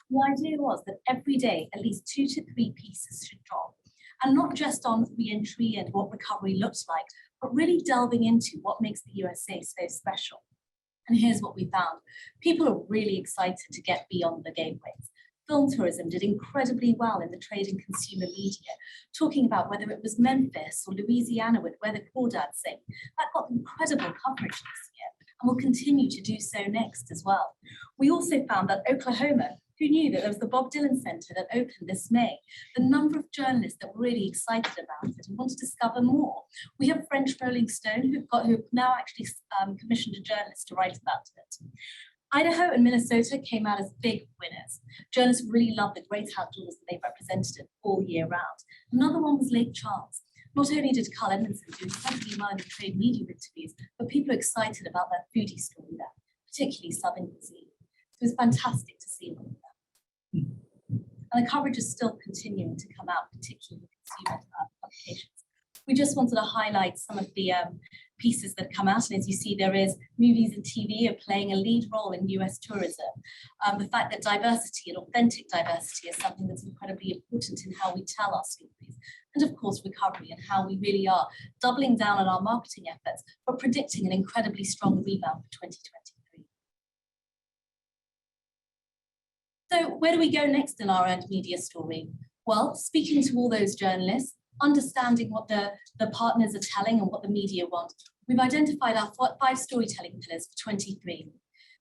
The idea was that every day, at least 2 to 3 pieces should drop. And not just on re-entry and what recovery looks like, but really delving into what makes the USA so special. And here's what we found. People are really excited to get beyond the gateways. Film tourism did incredibly well in the trade and consumer media, talking about whether it was Memphis or Louisiana with Where the Crawdads Sing. That got incredible coverage this year and will continue to do so next as well. We also found that Oklahoma, who knew that there was the Bob Dylan Center that opened this May, the number of journalists that were really excited about it and want to discover more. We have French Rolling Stone who've now actually commissioned a journalist to write about it. Idaho and Minnesota came out as big winners. Journalists really loved the great outdoors that they represented all year round. Another one was Lake Charles. Not only did Carl Edmondson do incredibly well in the trade media interviews, but people are excited about that foodie story there, particularly Southern cuisine. So it was fantastic to see all of that. And the coverage is still continuing to come out, particularly with consumer publications. We just wanted to highlight some of the pieces that come out. And as you see, there is movies and TV are playing a lead role in US tourism. The fact that diversity and authentic diversity is something that's incredibly important in how we tell our stories. And of course, recovery and how we really are doubling down on our marketing efforts, but predicting an incredibly strong rebound for 2023. So where do we go next in our earned media story? Well, speaking to all those journalists, understanding what the partners are telling and what the media want, we've identified our 5 storytelling pillars for 23.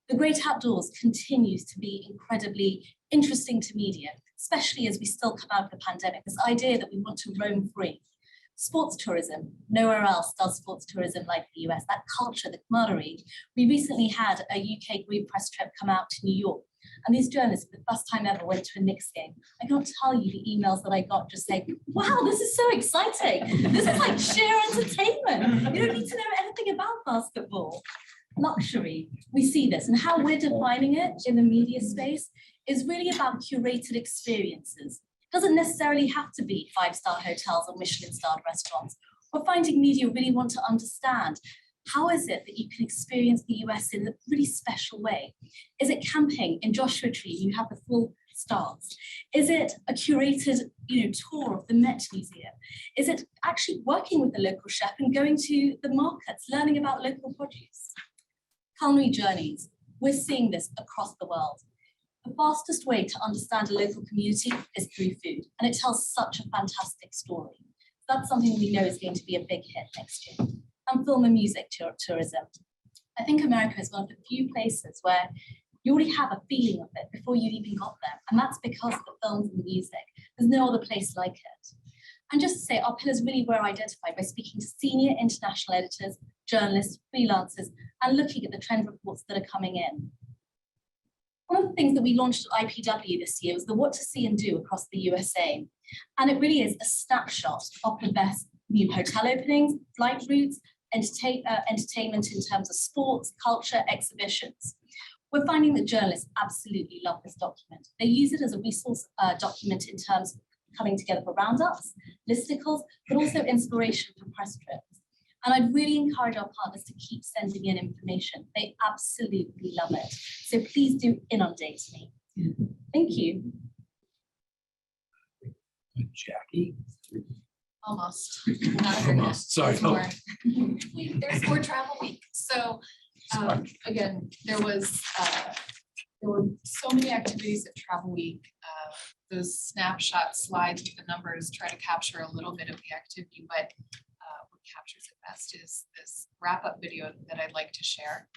The great outdoors continues to be incredibly interesting to media, especially as we still come out of the pandemic, this idea that we want to roam free. Sports tourism, nowhere else does sports tourism like the US, that culture, the camaraderie. We recently had a UK group press trip come out to New York. And these journalists, for the first time ever, went to a Knicks game. I can't tell you the emails that I got just saying, wow, this is so exciting. This is like sheer entertainment. You don't need to know anything about basketball. Luxury, we see this. And how we're defining it in the media space is really about curated experiences. It doesn't necessarily have to be 5-star hotels or Michelin-starred restaurants. We're finding media really want to understand, how is it that you can experience the US in a really special way? Is it camping in Joshua Tree? You have the full stars. Is it a curated, tour of the Met Museum? Is it actually working with the local chef and going to the markets, learning about local produce? Culinary journeys. We're seeing this across the world. The fastest way to understand a local community is through food, and it tells such a fantastic story. That's something we know is going to be a big hit next year. And film and music tourism. I think America is one of the few places where you already have a feeling of it before you even got there. And that's because of the films and the music. There's no other place like it. And just to say, our pillars really were identified by speaking to senior international editors, journalists, freelancers, and looking at the trend reports that are coming in. One of the things that we launched at IPW this year was the What to See and Do across the USA. And it really is a snapshot of the best new hotel openings, flight routes, entertainment in terms of sports, culture, exhibitions. We're finding that journalists absolutely love this document. They use it as a resource document in terms of coming together for roundups, listicles, but also inspiration for press trips. And I'd really encourage our partners to keep sending in information. They absolutely love it. So please do inundate me. Thank you. Jackie. Almost. Not there yet. Almost. Sorry. There's more. There's more travel week. So again, there were so many activities at Travel Week. Those snapshot slides with the numbers try to capture a little bit of the activity, but what captures it best is this wrap-up video that I'd like to share.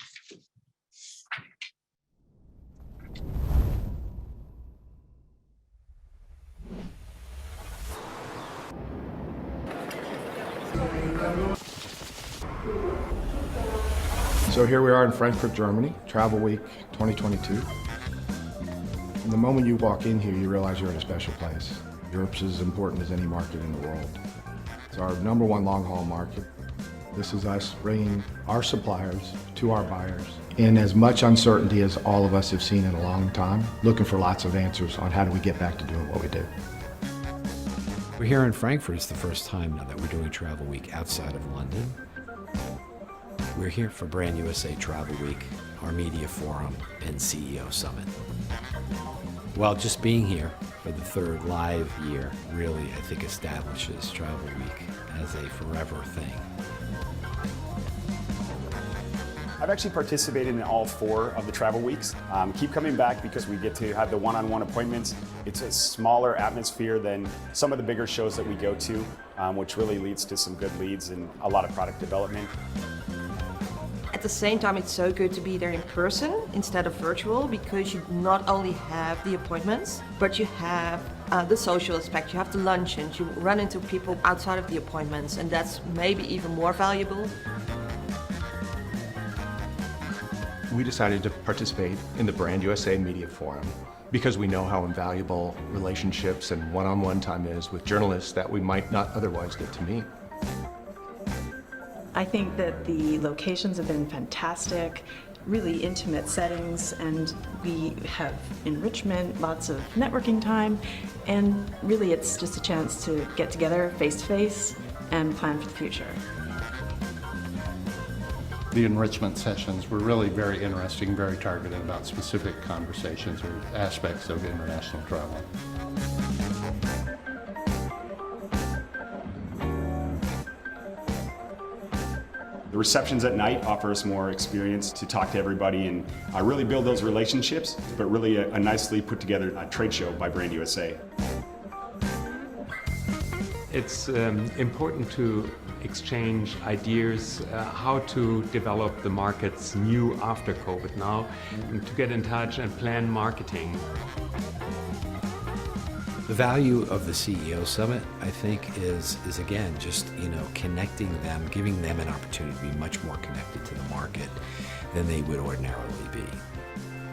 So here we are in Frankfurt, Germany, Travel Week 2022. And the moment you walk in here, you realize you're in a special place. Europe's as important as any market in the world. It's our #1 long-haul market. This is us bringing our suppliers to our buyers in as much uncertainty as all of us have seen in a long time, looking for lots of answers on how do we get back to doing what we do. We're here in Frankfurt. It's the first time now that we're doing Travel Week outside of London. We're here for Brand USA Travel Week, our media forum, and CEO Summit. Well, just being here for the 3rd live year really, I think, establishes Travel Week as a forever thing. I've actually participated in all 4 of the travel weeks. Keep coming back because we get to have the one-on-one appointments. It's a smaller atmosphere than some of the bigger shows that we go to, which really leads to some good leads and a lot of product development. At the same time, it's so good to be there in person instead of virtual, because you not only have the appointments, but you have the social aspect. You have the luncheons, you run into people outside of the appointments, and that's maybe even more valuable. We decided to participate in the Brand USA Media Forum because we know how invaluable relationships and one-on-one time is with journalists that we might not otherwise get to meet. I think that the locations have been fantastic, really intimate settings, and we have enrichment, lots of networking time, and really it's just a chance to get together face-to-face and plan for the future. The enrichment sessions were really very interesting, very targeted about specific conversations or aspects of international travel. The receptions at night offer us more experience to talk to everybody and really build those relationships, but really a nicely put together trade show by Brand USA. It's important to exchange ideas, how to develop the markets new after COVID now, and to get in touch and plan marketing. The value of the CEO Summit, I think, is again, just, connecting them, giving them an opportunity to be much more connected to the market than they would ordinarily be.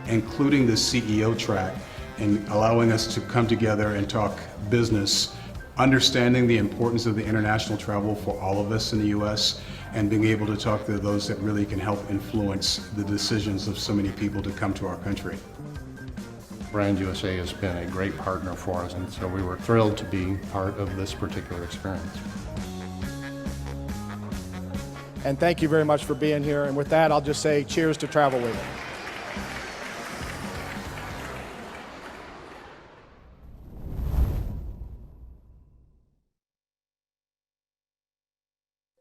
Including the CEO track and allowing us to come together and talk business, understanding the importance of the international travel for all of us in the U.S. and being able to talk to those that really can help influence the decisions of so many people to come to our country. Brand USA has been a great partner for us, and so we were thrilled to be part of this particular experience. And thank you very much for being here. And with that, I'll just say cheers to Travel Week.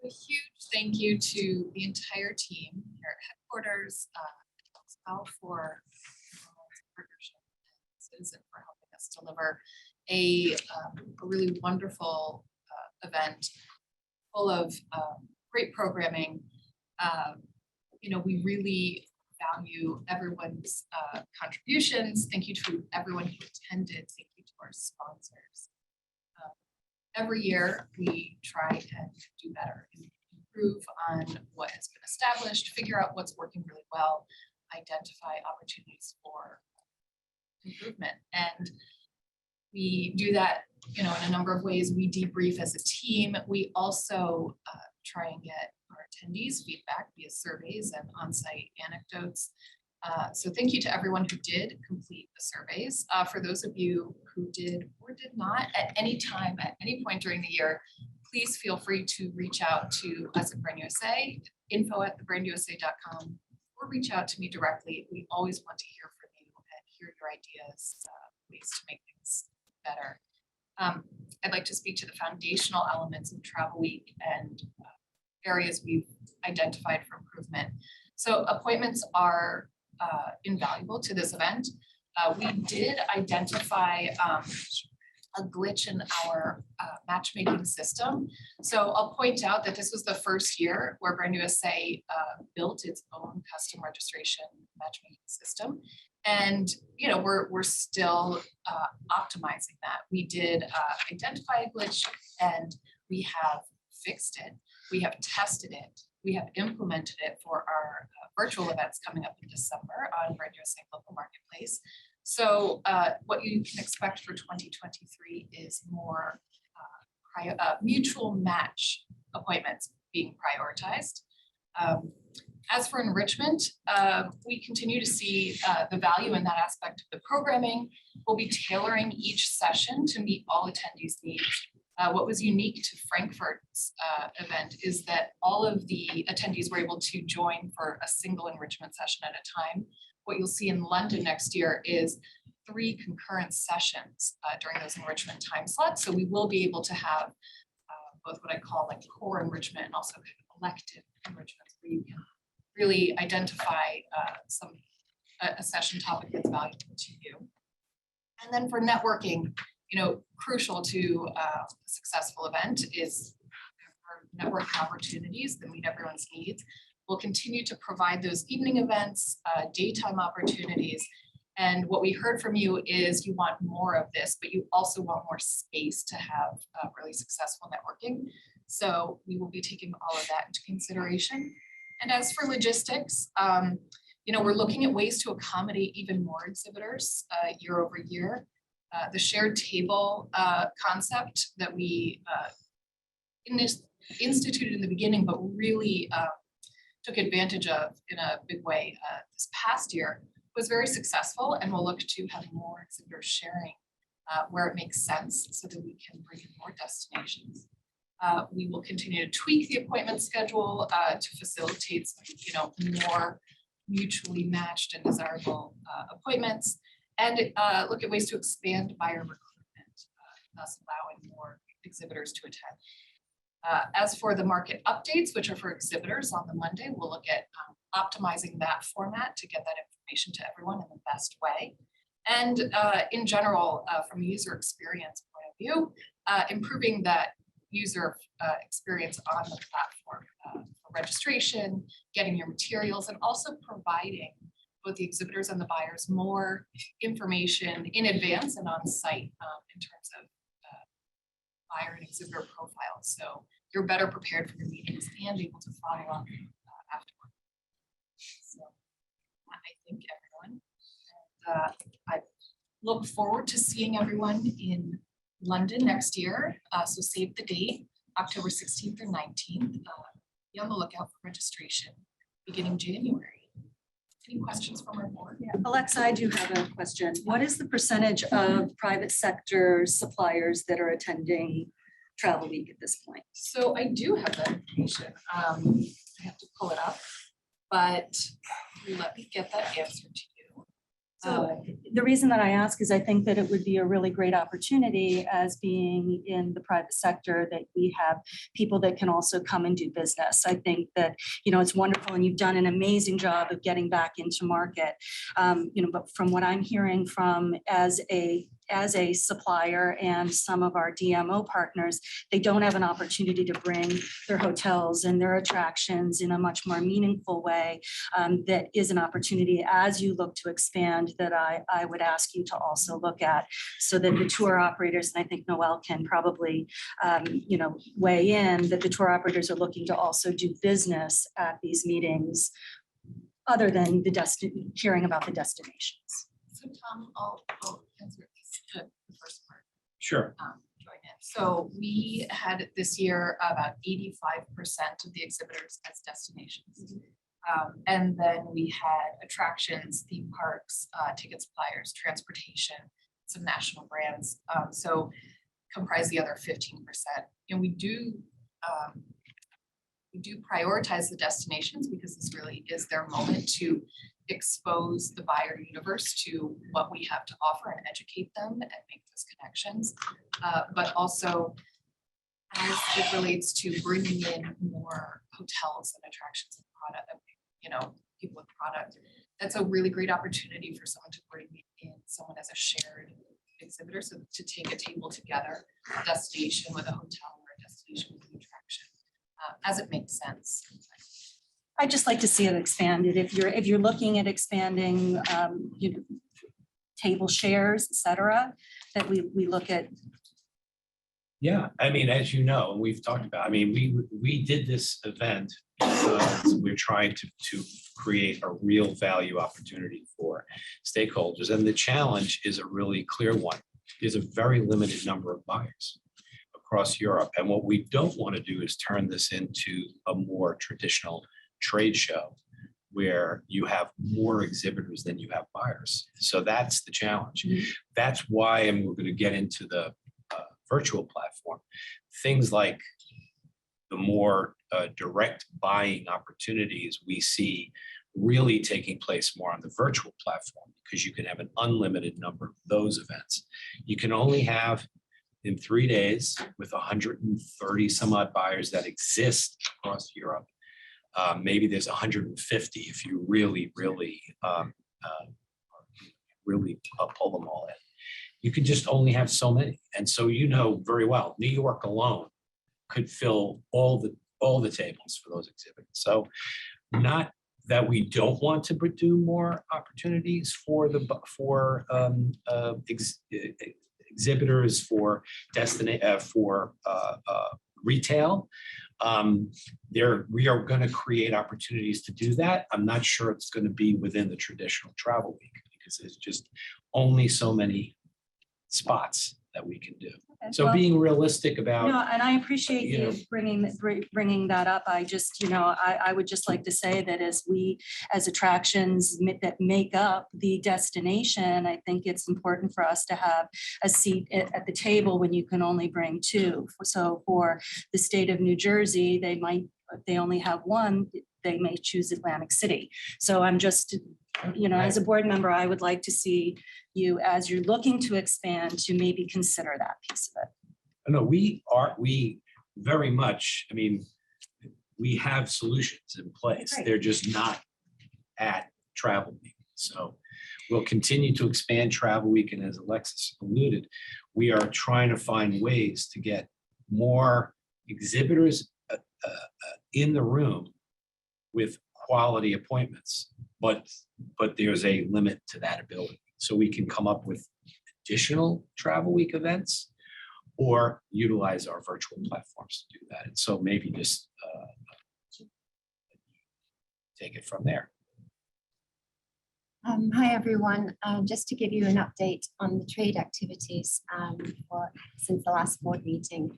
A huge thank you to the entire team here at headquarters, for partnership and for helping us deliver a really wonderful event full of great programming. We really value everyone's contributions. Thank you to everyone who attended. Thank you to our sponsors. Every year we try and do better, improve on what has been established, figure out what's working really well, identify opportunities for improvement. And we do that, in a number of ways. We debrief as a team. We also try and get our attendees' feedback via surveys and on-site anecdotes. So thank you to everyone who did complete the surveys. For those of you who did or did not at any time, at any point during the year, please feel free to reach out to us at Brand USA, info@thebrandusa.com, or reach out to me directly. We always want to hear from you and hear your ideas, ways to make things better. I'd like to speak to the foundational elements of Travel Week and areas we've identified for improvement. So appointments are invaluable to this event. We did identify a glitch in our matchmaking system. So I'll point out that this was the first year where Brand USA built its own custom registration matchmaking system. And, you know, we're still optimizing that. We did identify a glitch and we have fixed it. We have tested it. We have implemented it for our virtual events coming up in December on Brand USA Global Marketplace. So what you can expect for 2023 is more mutual match appointments being prioritized. As for enrichment, we continue to see the value in that aspect of the programming. We'll be tailoring each session to meet all attendees' needs. What was unique to Frankfurt's event is that all of the attendees were able to join for a single enrichment session at a time. What you'll see in London next year is 3 concurrent sessions during those enrichment time slots. So we will be able to have both what I call like core enrichment and also elective enrichments, where you can really identify a session topic that's valuable to you. And then for networking, you know, crucial to a successful event is networking opportunities that meet everyone's needs. We'll continue to provide those evening events, daytime opportunities. And what we heard from you is you want more of this, but you also want more space to have really successful networking. So we will be taking all of that into consideration. And as for logistics, you know, we're looking at ways to accommodate even more exhibitors year over year. The shared table concept that we instituted in the beginning, but really took advantage of in a big way this past year, was very successful, and we'll look to have more exhibitors sharing where it makes sense so that we can bring in more destinations. We will continue to tweak the appointment schedule to facilitate, you know, more mutually matched and desirable appointments, and look at ways to expand buyer recruitment, thus allowing more exhibitors to attend. As for the market updates, which are for exhibitors on the Monday, we'll look at optimizing that format to get that information to everyone in the best way. And in general, from a user experience point of view, improving that user experience on the platform for registration, getting your materials, and also providing both the exhibitors and the buyers more information in advance and on site in terms of buyer and exhibitor profiles. So you're better prepared for your meetings and able to follow up afterward. So I thank everyone. I look forward to seeing everyone in London next year. So save the date, October 16th or 19th. Be on the lookout for registration beginning January. Any questions from our board? Yeah. Alexa, I do have a question. What is the percentage of private sector suppliers that are attending Travel Week at this point? So I do have that information. I have to pull it up, but let me get that answer to you. So the reason that I ask is I think that it would be a really great opportunity as being in the private sector that we have people that can also come and do business. I think that, you know, it's wonderful and you've done an amazing job of getting back into market. You know, but from what I'm hearing from as a supplier and some of our DMO partners, they don't have an opportunity to bring their hotels and their attractions in a much more meaningful way. That is an opportunity as you look to expand that I would ask you to also look at, so that the tour operators, and I think Noel can probably you know, weigh in, that the tour operators are looking to also do business at these meetings other than hearing about the destinations. So Tom, I'll answer the first part. Sure. Join in. So we had this year about 85% of the exhibitors as destinations. And then we had attractions, theme parks, ticket suppliers, transportation, some national brands. So comprise the other 15%. And we do We do prioritize the destinations because this really is their moment to expose the buyer universe to what we have to offer and educate them and make those connections. But also, as it relates to bringing in more hotels and attractions and product, people with product, that's a really great opportunity for someone to bring in someone as a shared exhibitor. So to take a table together, a destination with a hotel or a destination with an attraction, as it makes sense. I'd just like to see it expanded. If you're looking at expanding, table shares, et cetera, that we look at. Yeah, I mean, as you know, we've talked about, I mean, we did this event because we're trying to create a real value opportunity for stakeholders. And the challenge is a really clear one. There's a very limited number of buyers across Europe. And what we don't want to do is turn this into a more traditional trade show where you have more exhibitors than you have buyers. So that's the challenge. That's why, and we're going to get into the virtual platform, things like the more direct buying opportunities we see really taking place more on the virtual platform, because you can have an unlimited number of those events. You can only have in 3 days with 130 some odd buyers that exist across Europe. Maybe there's 150 if you really pull them all in. You can just only have so many. And so you know very well, New York alone could fill all the tables for those exhibitors. So not that we don't want to do more opportunities for exhibitors, for retail. We are going to create opportunities to do that. I'm not sure it's going to be within the traditional travel week because there's just only so many spots that we can do. So Well, being realistic about. And I appreciate you you know, bringing that up. I just, I would just like to say that as attractions that make up the destination, I think it's important for us to have a seat at the table when you can only bring two. So for the state of New Jersey, if they only have one, they may choose Atlantic City. So I'm just, as a board member, I would like to see you, as you're looking to expand, to maybe consider that piece of it. No, we very much, I mean, we have solutions in place. Right. They're just not at Travel Week. So we'll continue to expand Travel Week. And as Alexis alluded, we are trying to find ways to get more exhibitors in the room with quality appointments. But there's a limit to that ability. So we can come up with additional Travel Week events or utilize our virtual platforms to do that. And so maybe just take it from there. Hi, everyone. Just to give you an update on the trade activities since the last board meeting.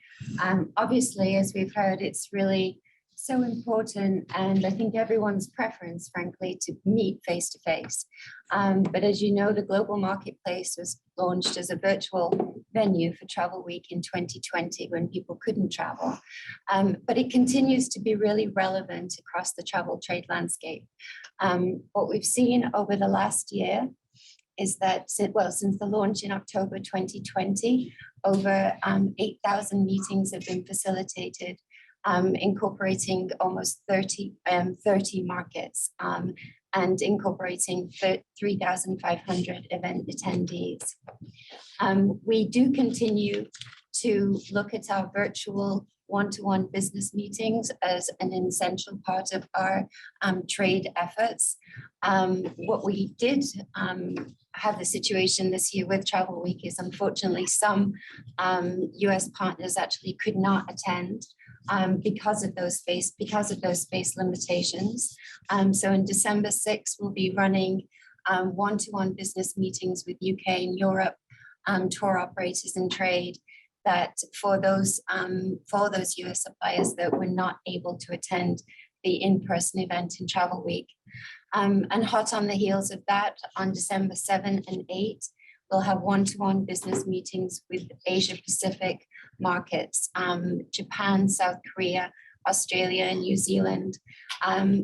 Obviously, as we've heard, it's really so important, and I think everyone's preference, frankly, to meet face to face. But as you know, the Global Marketplace was launched as a virtual venue for Travel Week in 2020 when people couldn't travel. But it continues to be really relevant across the travel trade landscape. What we've seen over the last year is that, since the launch in October 2020, over 8,000 meetings have been facilitated, incorporating almost 30 markets and incorporating 3,500 event attendees. We do continue to look at our virtual one-to-one business meetings as an essential part of our trade efforts. What we did have the situation this year with Travel Week is unfortunately some US partners actually could not attend because of those space limitations. So in December 6th, we'll be running one-to-one business meetings with UK and Europe tour operators and trade, that for those US suppliers that were not able to attend the in-person event in Travel Week. And hot on the heels of that, on December 7 and 8, we'll have one-to-one business meetings with Asia Pacific markets, Japan, South Korea, Australia and New Zealand.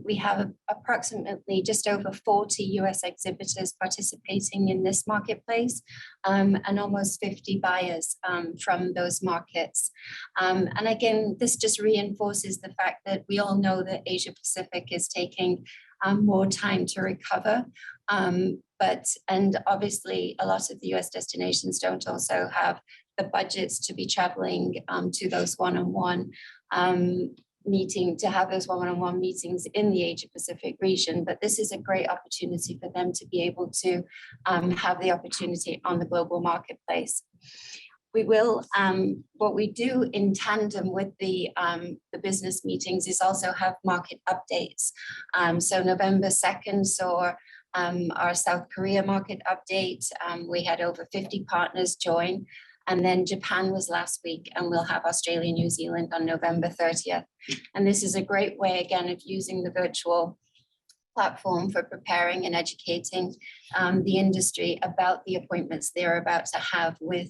We have approximately just over 40 US exhibitors participating in this marketplace, and almost 50 buyers from those markets. And again, this just reinforces the fact that we all know that Asia Pacific is taking more time to recover. And obviously a lot of the US destinations don't also have the budgets to be traveling to those one-on-one meetings in the Asia Pacific region. But this is a great opportunity for them to be able to have the opportunity on the global marketplace. We will, what we do in tandem with the business meetings is also have market updates. So November 2nd saw our South Korea market update. We had over 50 partners join. And then Japan was last week, and we'll have Australia, New Zealand on November 30th. And this is a great way, again, of using the virtual platform for preparing and educating the industry about the appointments they're about to have with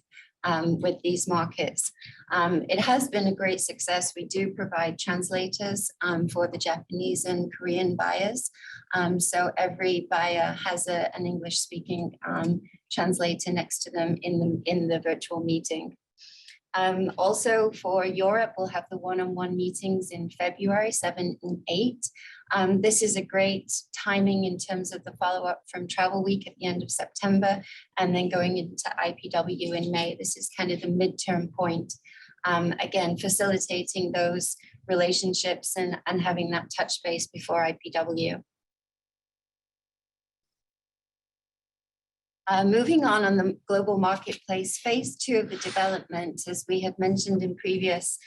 these markets. It has been a great success. We do provide translators for the Japanese and Korean buyers. So every buyer has an English-speaking translator next to them in the virtual meeting. Also for Europe, we'll have the one-on-one meetings in February 7 and 8. This is a great timing in terms of the follow-up from Travel Week at the end of September and then going into IPW in May. This is kind of the midterm point. Again, facilitating those relationships and having that touch base before IPW. Moving on the global marketplace, phase 2 of the development, as we had mentioned in previous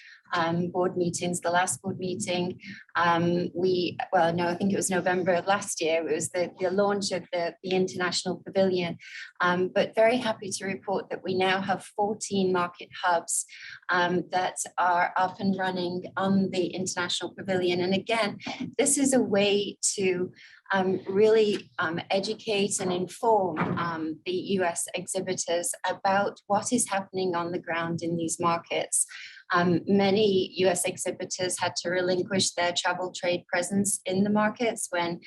board meetings, the last board meeting, I think it was November of last year, it was the launch of the International Pavilion. But very happy to report that we now have 14 market hubs that are up and running on the International Pavilion. And again, this is a way to really educate and inform the US exhibitors about what is happening on the ground in these markets. Many US exhibitors had to relinquish their travel trade presence in the markets when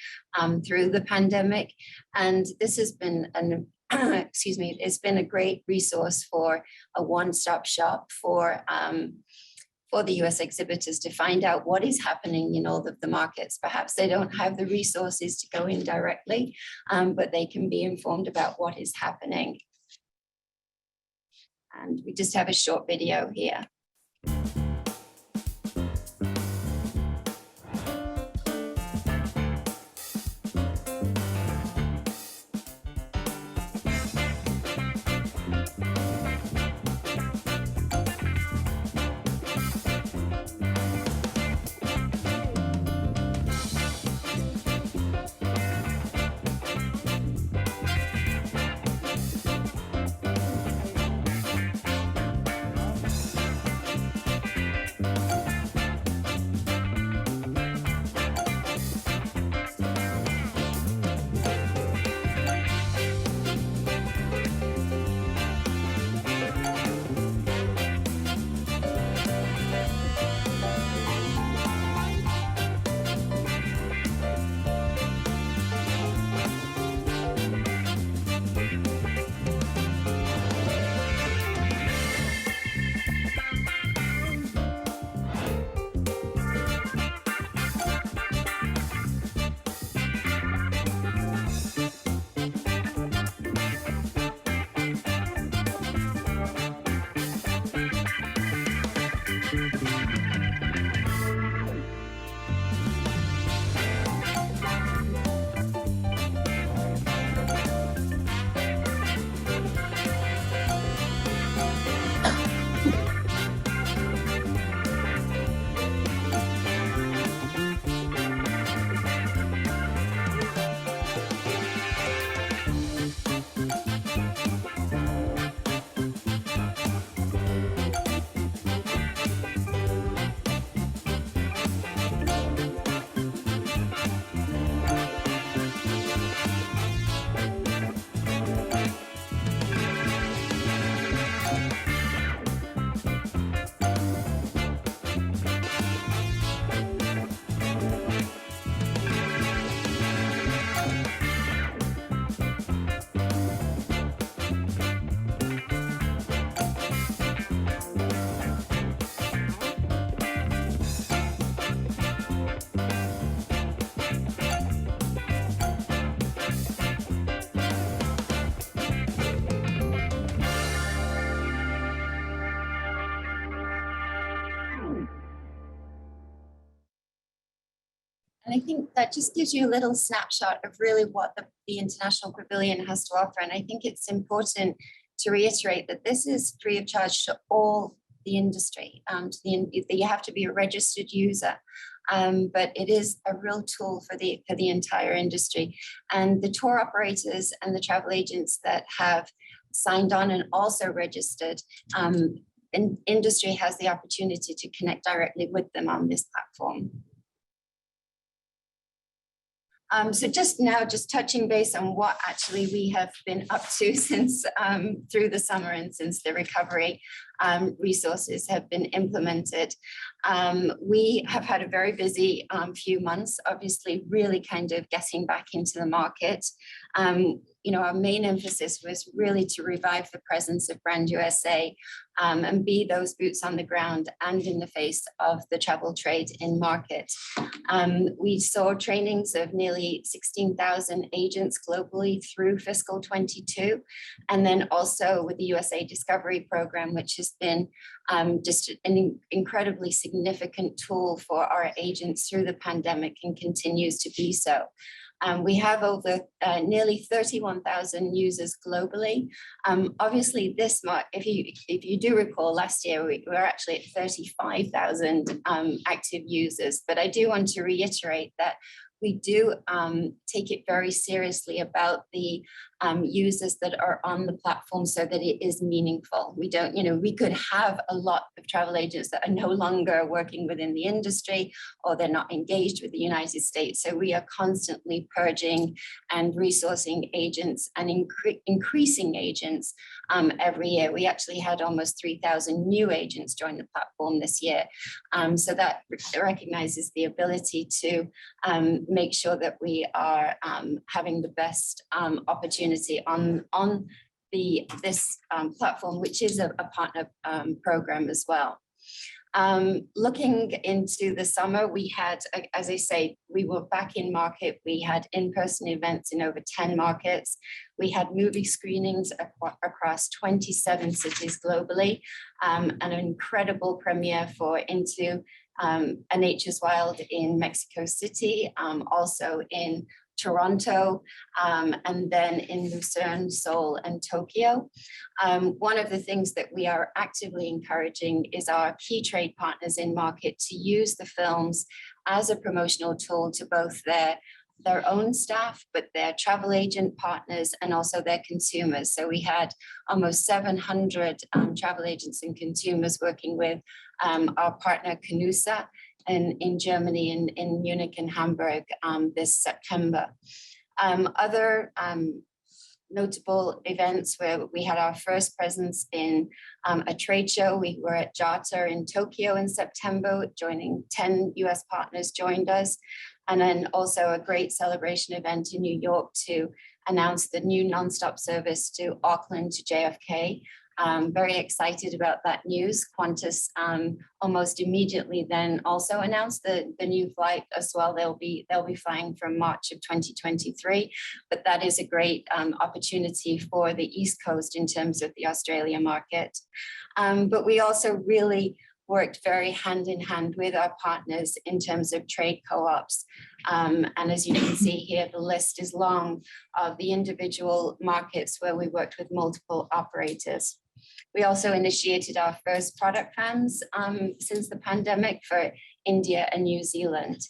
through the pandemic. And this has been it's been a great resource for a one-stop shop for the US exhibitors to find out what is happening in all of the markets. Perhaps they don't have the resources to go in directly, but they can be informed about what is happening. And we just have a short video here. And I think that just gives you a little snapshot of really what the International Pavilion has to offer. And I think it's important to reiterate that this is free of charge to all the industry. You have to be a registered user, but it is a real tool for the entire industry. And the tour operators and the travel agents that have signed on and also registered, industry has the opportunity to connect directly with them on this platform. So just touching base on what actually we have been up to since through the summer and since the recovery resources have been implemented. We have had a very busy few months, obviously really kind of getting back into the market. Our main emphasis was really to revive the presence of Brand USA and be those boots on the ground and in the face of the travel trade in market. We saw trainings of nearly 16,000 agents globally through fiscal 22, and then also with the USA Discovery Program, which has been just an incredibly significant tool for our agents through the pandemic and continues to be so. We have over nearly 31,000 users globally. Obviously, if you do recall, last year we were actually at 35,000 active users. But I do want to reiterate that we do take it very seriously about the users that are on the platform so that it is meaningful. We don't, we could have a lot of travel agents that are no longer working within the industry or they're not engaged with the United States. So we are constantly purging and resourcing agents and increasing agents every year. We actually had almost 3,000 new agents join the platform this year. So that recognizes the ability to make sure that we are having the best opportunity on this platform, which is a partner program as well. Looking into the summer, we had, as I say, we were back in market. We had in-person events in over 10 markets. We had movie screenings across 27 cities globally, and an incredible premiere for Into a Nature's Wild in Mexico City, also in Toronto, and then in Lucerne, Seoul, and Tokyo. One of the things that we are actively encouraging is our key trade partners in market to use the films as a promotional tool to both their own staff, but their travel agent partners and also their consumers. So we had almost 700 travel agents and consumers working with our partner Canusa in Germany, in Munich and Hamburg this September. Other notable events where we had our first presence in a trade show. We were at JATA in Tokyo in September, 10 US partners joined us. And then also a great celebration event in New York to announce the new nonstop service to Auckland to JFK. Very excited about that news. Qantas almost immediately then also announced the new flight as well. They'll be flying from March of 2023, but that is a great opportunity for the East Coast in terms of the Australia market. But we also really worked very hand in hand with our partners in terms of trade co-ops. And as you can see here, the list is long of the individual markets where we worked with multiple operators. We also initiated our first product fans since the pandemic for India and New Zealand.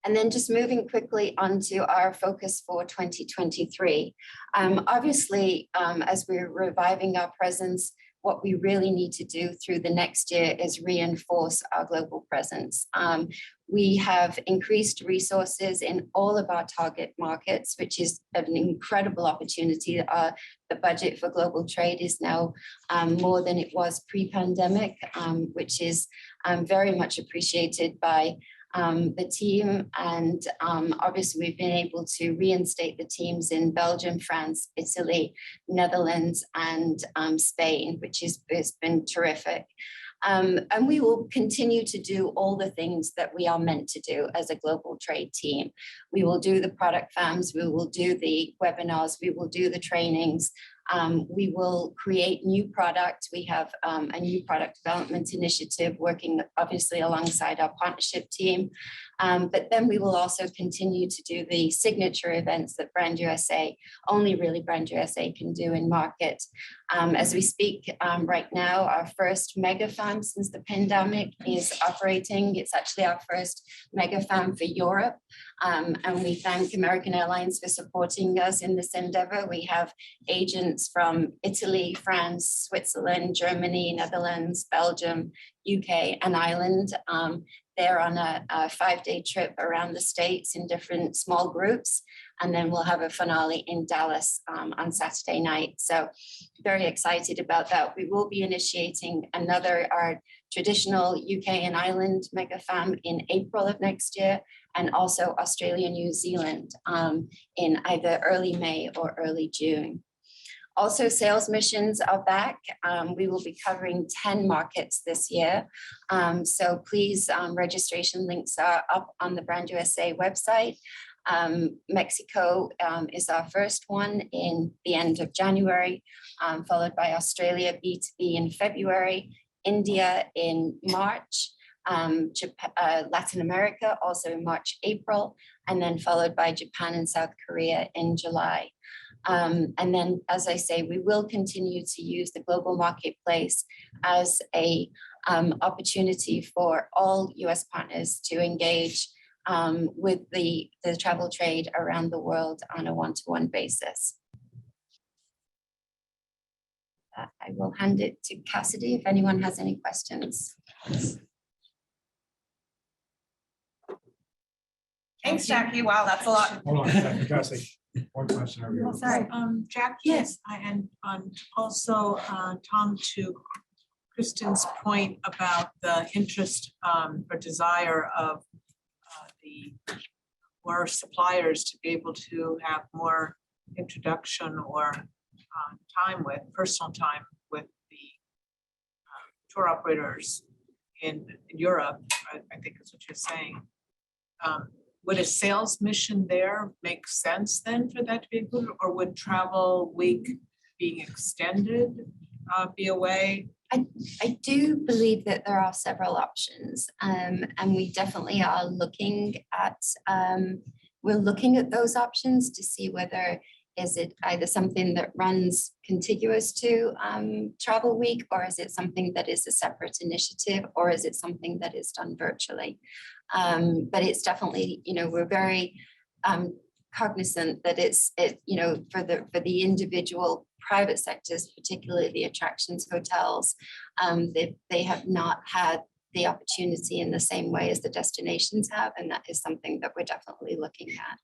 And then just moving quickly onto our focus for 2023. Obviously, as we're reviving our presence, what we really need to do through the next year is reinforce our global presence. We have increased resources in all of our target markets, which is an incredible opportunity. The budget for global trade is now more than it was pre-pandemic, which is very much appreciated by the team. And obviously we've been able to reinstate the teams in Belgium, France, Italy, Netherlands, and Spain, which has been terrific. And we will continue to do all the things that we are meant to do as a global trade team. We will do the product fams, we will do the webinars, we will do the trainings, We will create new product. We have a new product development initiative working obviously alongside our partnership team. But then we will also continue to do the signature events that Brand USA, only really Brand USA can do in market. As we speak right now, our first mega farm since the pandemic is operating. It's actually our first mega farm for Europe. And we thank American Airlines for supporting us in this endeavor. We have agents from Italy, France, Switzerland, Germany, Netherlands, Belgium, UK, and Ireland. They're on a 5-day trip around the States in different small groups. And then we'll have a finale in Dallas on Saturday night. So very excited about that. We will be initiating our traditional UK and Ireland mega farm in April of next year, and also Australia, New Zealand in either early May or early June. Also, sales missions are back. We will be covering 10 markets this year. So please, registration links are up on the Brand USA website. Mexico is our first one in the end of January, followed by Australia B2B in February, India in March, Latin America also in March, April, and then followed by Japan and South Korea in July. And then, as I say, we will continue to use the global marketplace as a opportunity for all US partners to engage with the travel trade around the world on a one-to-one basis. I will hand it to Cassidy if anyone has any questions. Thanks, Jackie. Wow, that's a lot. Hold on a second, Cassie. One question over here. Sorry. Jackie, yes, and also Tom, to Kristen's point about the interest or desire of the more suppliers to be able to have more introduction or personal time with the tour operators in Europe, I think is what you're saying. Would a sales mission there make sense then for that to be included, or would Travel Week being extended be a way? I do believe that there are several options, and we definitely are looking at those options to see whether is it either something that runs contiguous to Travel Week, or is it something that is a separate initiative, or is it something that is done virtually? But it's definitely, we're very cognizant that for the individual private sectors, particularly the attractions hotels, they have not had the opportunity in the same way as the destinations have, and that is something that we're definitely looking at.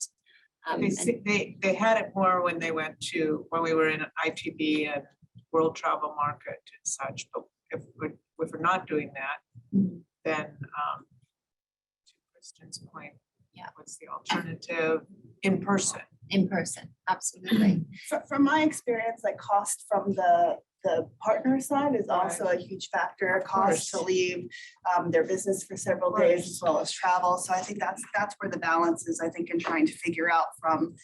They had it more when we were in ITB and World Travel Market and such, but if we're not doing that, then to Kristen's point, what's the alternative? In person. In person, absolutely. From my experience, like cost from the partner side is also a huge factor. Cost to leave their business for several days as well as travel. So I think that's where the balance is, I think, in trying to figure out from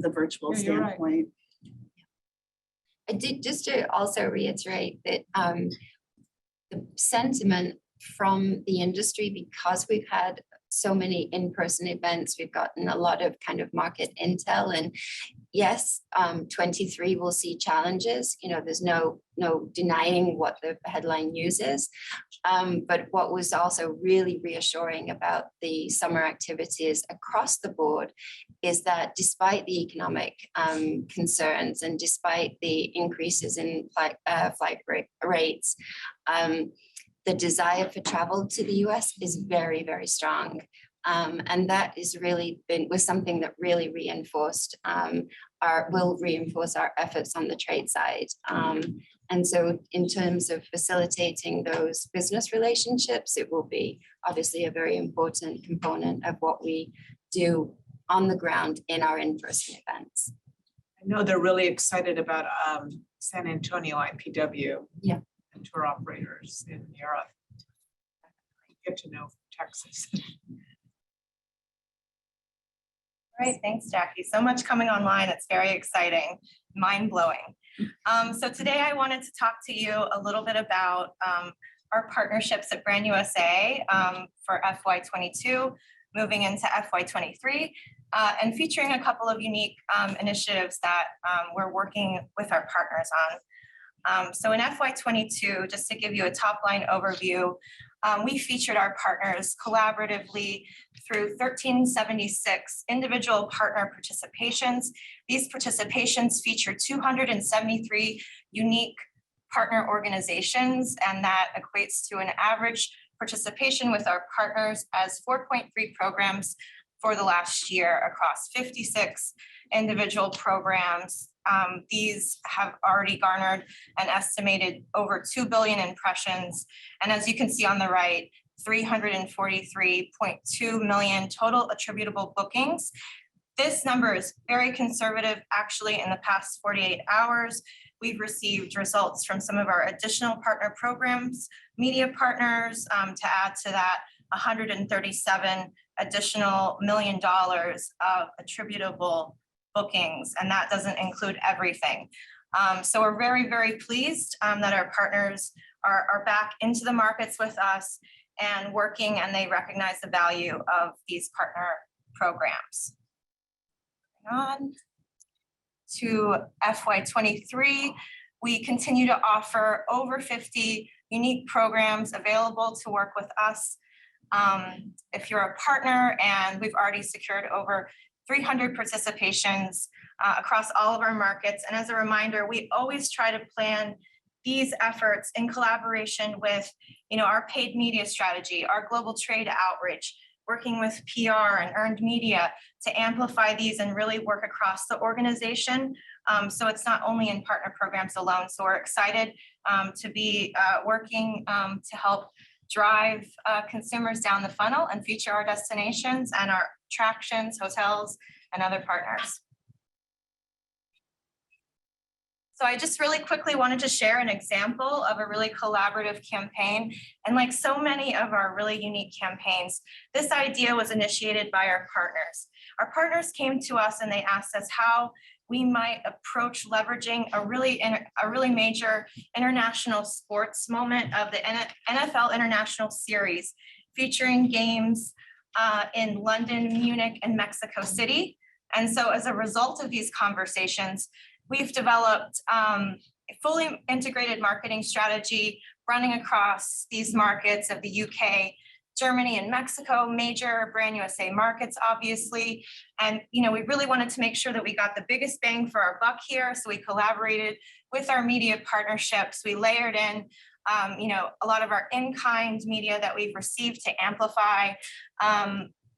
the virtual standpoint. I did just to also reiterate that the sentiment from the industry, because we've had so many in-person events, we've gotten a lot of kind of market intel, and yes, 23 will see challenges. There's no denying what the headline news is. But what was also really reassuring about the summer activities across the board is that despite the economic concerns and despite the increases in flight rates, the desire for travel to the US is very, very strong. And that is really was something that really will reinforce our efforts on the trade side. And so in terms of facilitating those business relationships, it will be obviously a very important component of what we do on the ground in our in-person events. I know they're really excited about San Antonio IPW. Yeah. And tour operators in Europe. Get to know Texas. Great, thanks, Jackie. So much coming online. It's very exciting, mind-blowing. So today I wanted to talk to you a little bit about our partnerships at Brand USA for FY22, moving into FY23, and featuring a couple of unique initiatives that we're working with our partners on. So in FY22, just to give you a top line overview, we featured our partners collaboratively through 1376 individual partner participations. These participations feature 273 unique partner organizations, and that equates to an average participation with our partners as 4.3 programs for the last year across 56 individual programs. These have already garnered an estimated over 2 billion impressions. And as you can see on the right, 343.2 million total attributable bookings. This number is very conservative. Actually, in the past 48 hours, we've received results from some of our additional partner programs, media partners, to add to that 137 additional $1 million of attributable bookings, and that doesn't include everything. So we're very, very pleased that our partners are back into the markets with us and working, and they recognize the value of these partner programs. On to FY23, we continue to offer over 50 unique programs available to work with us. If you're a partner, and we've already secured over 300 participations across all of our markets. And as a reminder, we always try to plan these efforts in collaboration with, our paid media strategy, our global trade outreach, working with PR and earned media to amplify these and really work across the organization. So it's not only in partner programs alone. So we're excited to be working to help drive consumers down the funnel and feature our destinations and our attractions, hotels, and other partners. So I just really quickly wanted to share an example of a really collaborative campaign. And like so many of our really unique campaigns, this idea was initiated by our partners. Our partners came to us and they asked us how we might approach leveraging a really major international sports moment of the NFL International Series, featuring games in London, Munich, and Mexico City. And so as a result of these conversations, we've developed a fully integrated marketing strategy running across these markets of the UK, Germany, and Mexico, major Brand USA markets, obviously. And, we really wanted to make sure that we got the biggest bang for our buck here. So we collaborated with our media partnerships. We layered in, a lot of our in-kind media that we've received to amplify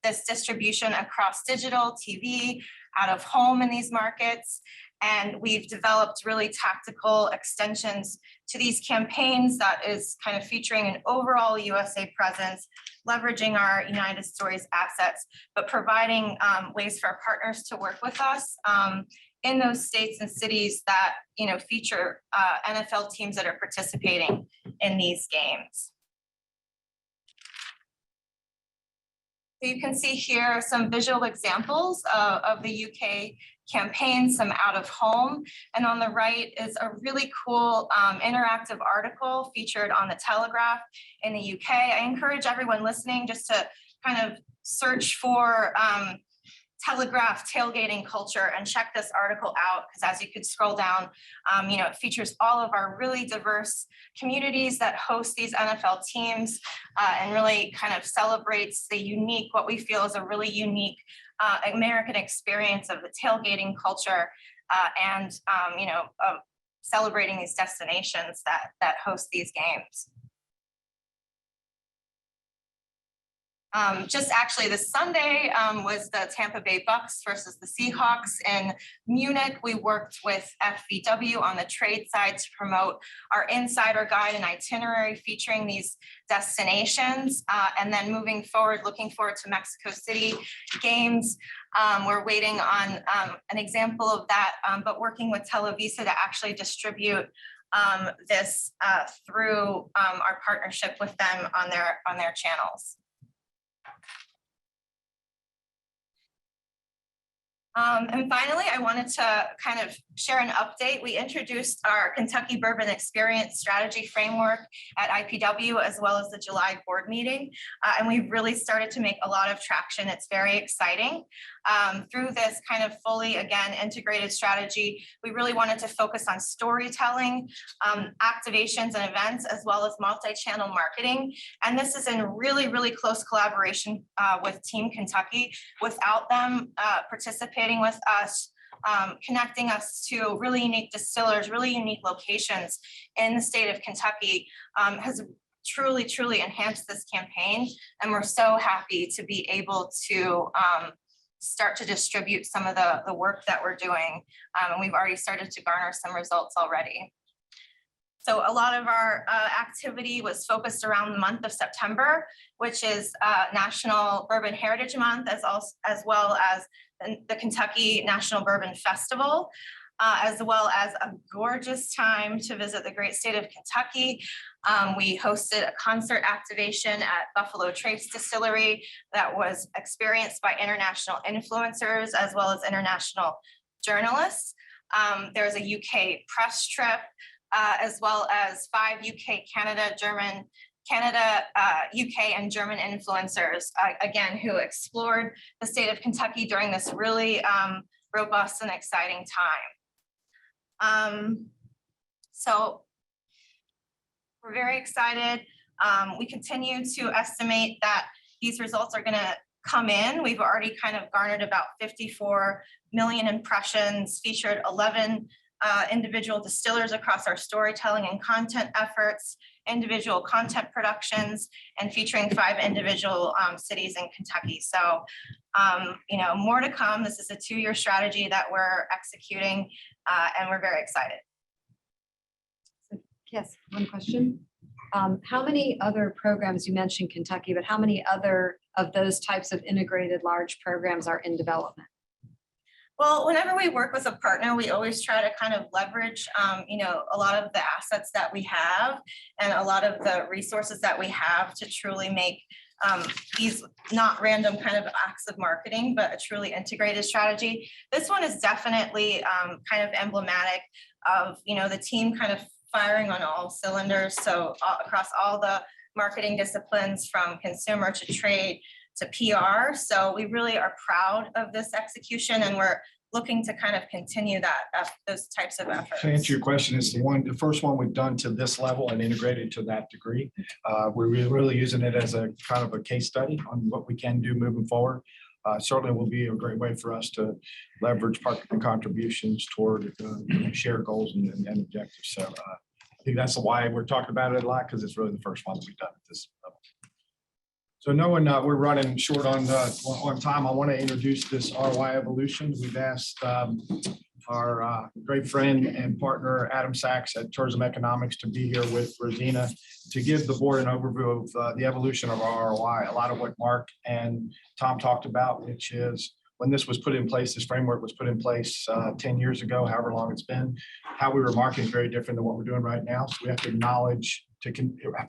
this distribution across digital, TV, out of home in these markets. And we've developed really tactical extensions to these campaigns that is kind of featuring an overall USA presence, leveraging our United Stories assets, but providing ways for our partners to work with us in those states and cities that feature NFL teams that are participating in these games. So you can see here some visual examples of the UK campaign, some out of home. And on the right is a really cool interactive article featured on the Telegraph in the UK. I encourage everyone listening just to kind of search for Telegraph tailgating culture and check this article out, because as you could scroll down, it features all of our really diverse communities that host these NFL teams and really kind of celebrates the unique, what we feel is a really unique American experience of the tailgating culture and celebrating these destinations that host these games. Just actually this Sunday was the Tampa Bay Bucks versus the Seahawks in Munich. We worked with FVW on the trade side to promote our insider guide and itinerary featuring these destinations. And then moving forward, looking forward to Mexico City games. We're waiting on an example of that, but working with Televisa to actually distribute this through our partnership with them on their channels. And finally, I wanted to kind of share an update. We introduced our Kentucky Bourbon Experience Strategy Framework at IPW as well as the July board meeting. And we've really started to make a lot of traction. It's very exciting. Through this kind of fully, again, integrated strategy, we really wanted to focus on storytelling, activations and events, as well as multi-channel marketing. And this is in really, really close collaboration with Team Kentucky. Without them participating with us, connecting us to really unique distillers, really unique locations in the state of Kentucky has truly, truly enhanced this campaign. And we're so happy to be able to start to distribute some of the work that we're doing. And we've already started to garner some results already. So a lot of our activity was focused around the month of September, which is National Bourbon Heritage Month, as well as the Kentucky National Bourbon Festival, as well as a gorgeous time to visit the great state of Kentucky. We hosted a concert activation at Buffalo Trace Distillery that was experienced by international influencers as well as international journalists. There's a UK press trip, as well as 5 UK, UK and German influencers, again, who explored the state of Kentucky during this really robust and exciting time. So we're very excited. We continue to estimate that these results are gonna come in. We've already kind of garnered about 54 million impressions, featured 11 individual distillers across our storytelling and content efforts, individual content productions, and featuring 5 individual cities in Kentucky. So, you know, more to come. This is a 2-year strategy that we're executing, and we're very excited. Yes, one question. How many other programs, you mentioned Kentucky, but how many other of those types of integrated large programs are in development? Well, whenever we work with a partner, we always try to kind of leverage, you know, a lot of the assets that we have and a lot of the resources that we have to truly make these not random kind of acts of marketing, but a truly integrated strategy. This one is definitely kind of emblematic of, you know, the team kind of firing on all cylinders. So across all the marketing disciplines, from consumer to trade to PR. So we really are proud of this execution, and we're looking to kind of continue that, those types of efforts. To answer your question, it's the first one we've done to this level and integrated to that degree. We're really using it as a kind of a case study on what we can do moving forward. Certainly will be a great way for us to leverage partner contributions toward shared goals and objectives. So I think that's why we're talking about it a lot, because it's really the first one that we've done at this level. So knowing we're running short on time, I want to introduce this ROI evolution. We've asked our great friend and partner, Adam Sachs at Tourism Economics, to be here with Rosina to give the board an overview of the evolution of our ROI. A lot of what Mark and Tom talked about, which is when this was put in place, this framework was put in place 10 years ago, however long it's been, how we were marketing is very different than what we're doing right now. So we have to acknowledge, to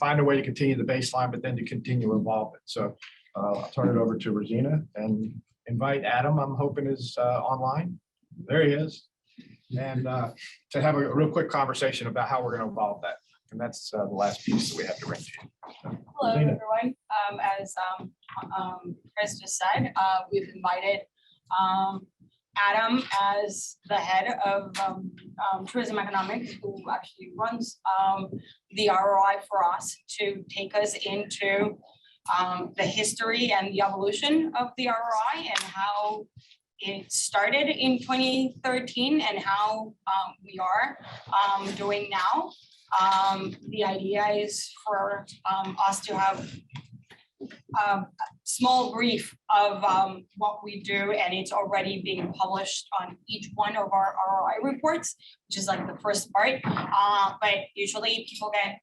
find a way to continue the baseline, but then to continue to evolve it. So I'll turn it over to Rosina and invite Adam, I'm hoping is online. There he is. And to have a real quick conversation about how we're going to evolve that. And that's the last piece that we have to bring to you. Hello, Rosina. everyone. As Chris just said, we've invited Adam as the head of Tourism Economics, who actually runs the ROI for us, to take us into the history and the evolution of the ROI and how it started in 2013 and how we are doing now. The idea is for us to have a small brief of what we do, and it's already being published on each one of our ROI reports, which is like the first part. But usually people get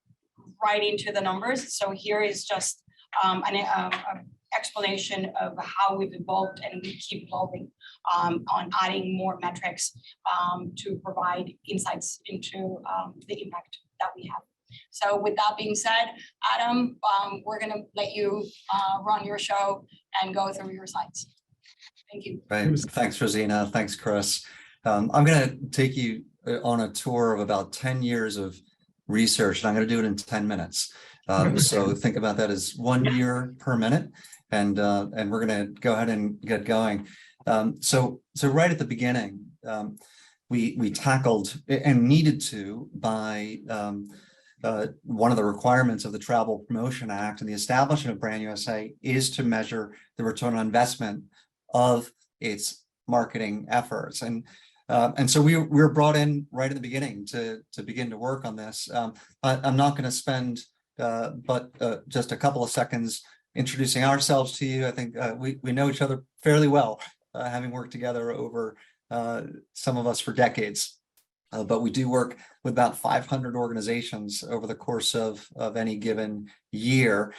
right into the numbers. So here is just an explanation of how we've evolved, and we keep evolving on adding more metrics to provide insights into the impact that we have. So with that being said, Adam, we're gonna let you run your show and go through your slides. Thank you. Right, thanks, Rosina, thanks, Chris. I'm gonna take you on a tour of about 10 years of research, and I'm gonna do it in 10 minutes. So think about that as 1 year per minute, and we're gonna go ahead and get going. So right at the beginning, we tackled and needed to by one of the requirements of the Travel Promotion Act and the establishment of Brand USA is to measure the return on investment of its marketing efforts. And so we were brought in right at the beginning to begin to work on this. I'm not going to spend just a couple of seconds introducing ourselves to you. I think we know each other fairly well, having worked together over some of us for decades. But we do work with about 500 organizations over the course of any given year.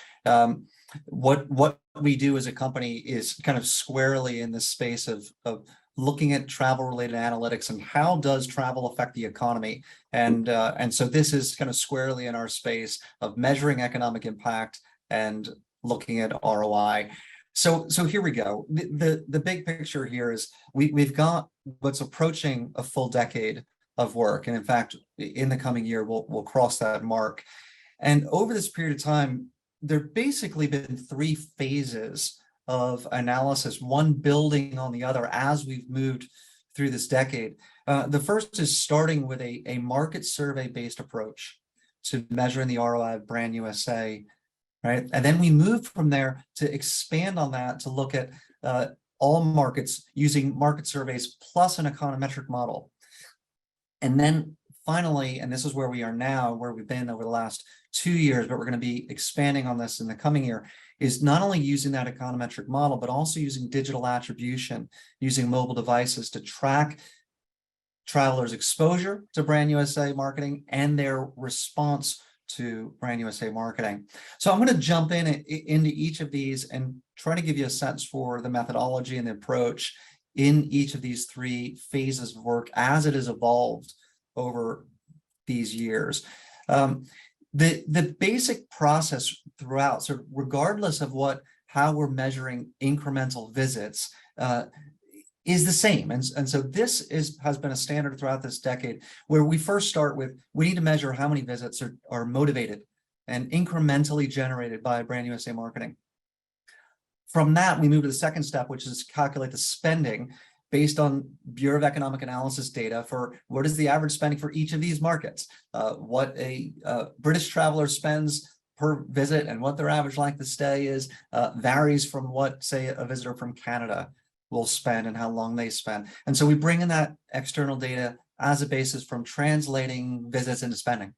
What we do as a company is kind of squarely in this space of looking at travel-related analytics and how does travel affect the economy. And so this is kind of squarely in our space of measuring economic impact and looking at ROI. So here we go. The big picture here is we've got what's approaching a full decade of work. And in fact, in the coming year, we'll cross that mark. And over this period of time, there've basically been 3 phases of analysis, one building on the other as we've moved through this decade. The first is starting with a market survey-based approach to measuring the ROI of Brand USA, right? And then we moved from there to expand on that to look at all markets using market surveys plus an econometric model. And then finally, and this is where we are now, where we've been over the last 2 years, but we're going to be expanding on this in the coming year, is not only using that econometric model, but also using digital attribution, using mobile devices to track travelers' exposure to Brand USA marketing and their response to Brand USA marketing. So I'm going to jump into each of these and try to give you a sense for the methodology and the approach in each of these 3 phases of work as it has evolved over these years. The basic process throughout, so regardless of how we're measuring incremental visits, is the same. And so this has been a standard throughout this decade, where we first start with, we need to measure how many visits are motivated and incrementally generated by Brand USA marketing. From that, we move to the second step, which is calculate the spending based on Bureau of Economic Analysis data for what is the average spending for each of these markets, what a British traveler spends per visit and what their average length of stay is, varies from what, say, a visitor from Canada will spend and how long they spend. And so we bring in that external data as a basis from translating visits into spending.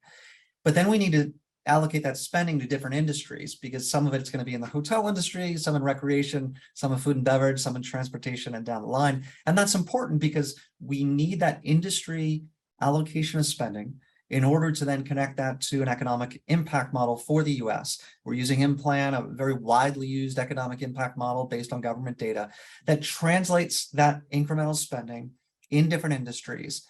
But then we need to allocate that spending to different industries, because some of it's going to be in the hotel industry, some in recreation, some in food and beverage, some in transportation, and down the line. And that's important because we need that industry allocation of spending in order to then connect that to an economic impact model for the US. We're using IMPLAN, a very widely used economic impact model based on government data that translates that incremental spending in different industries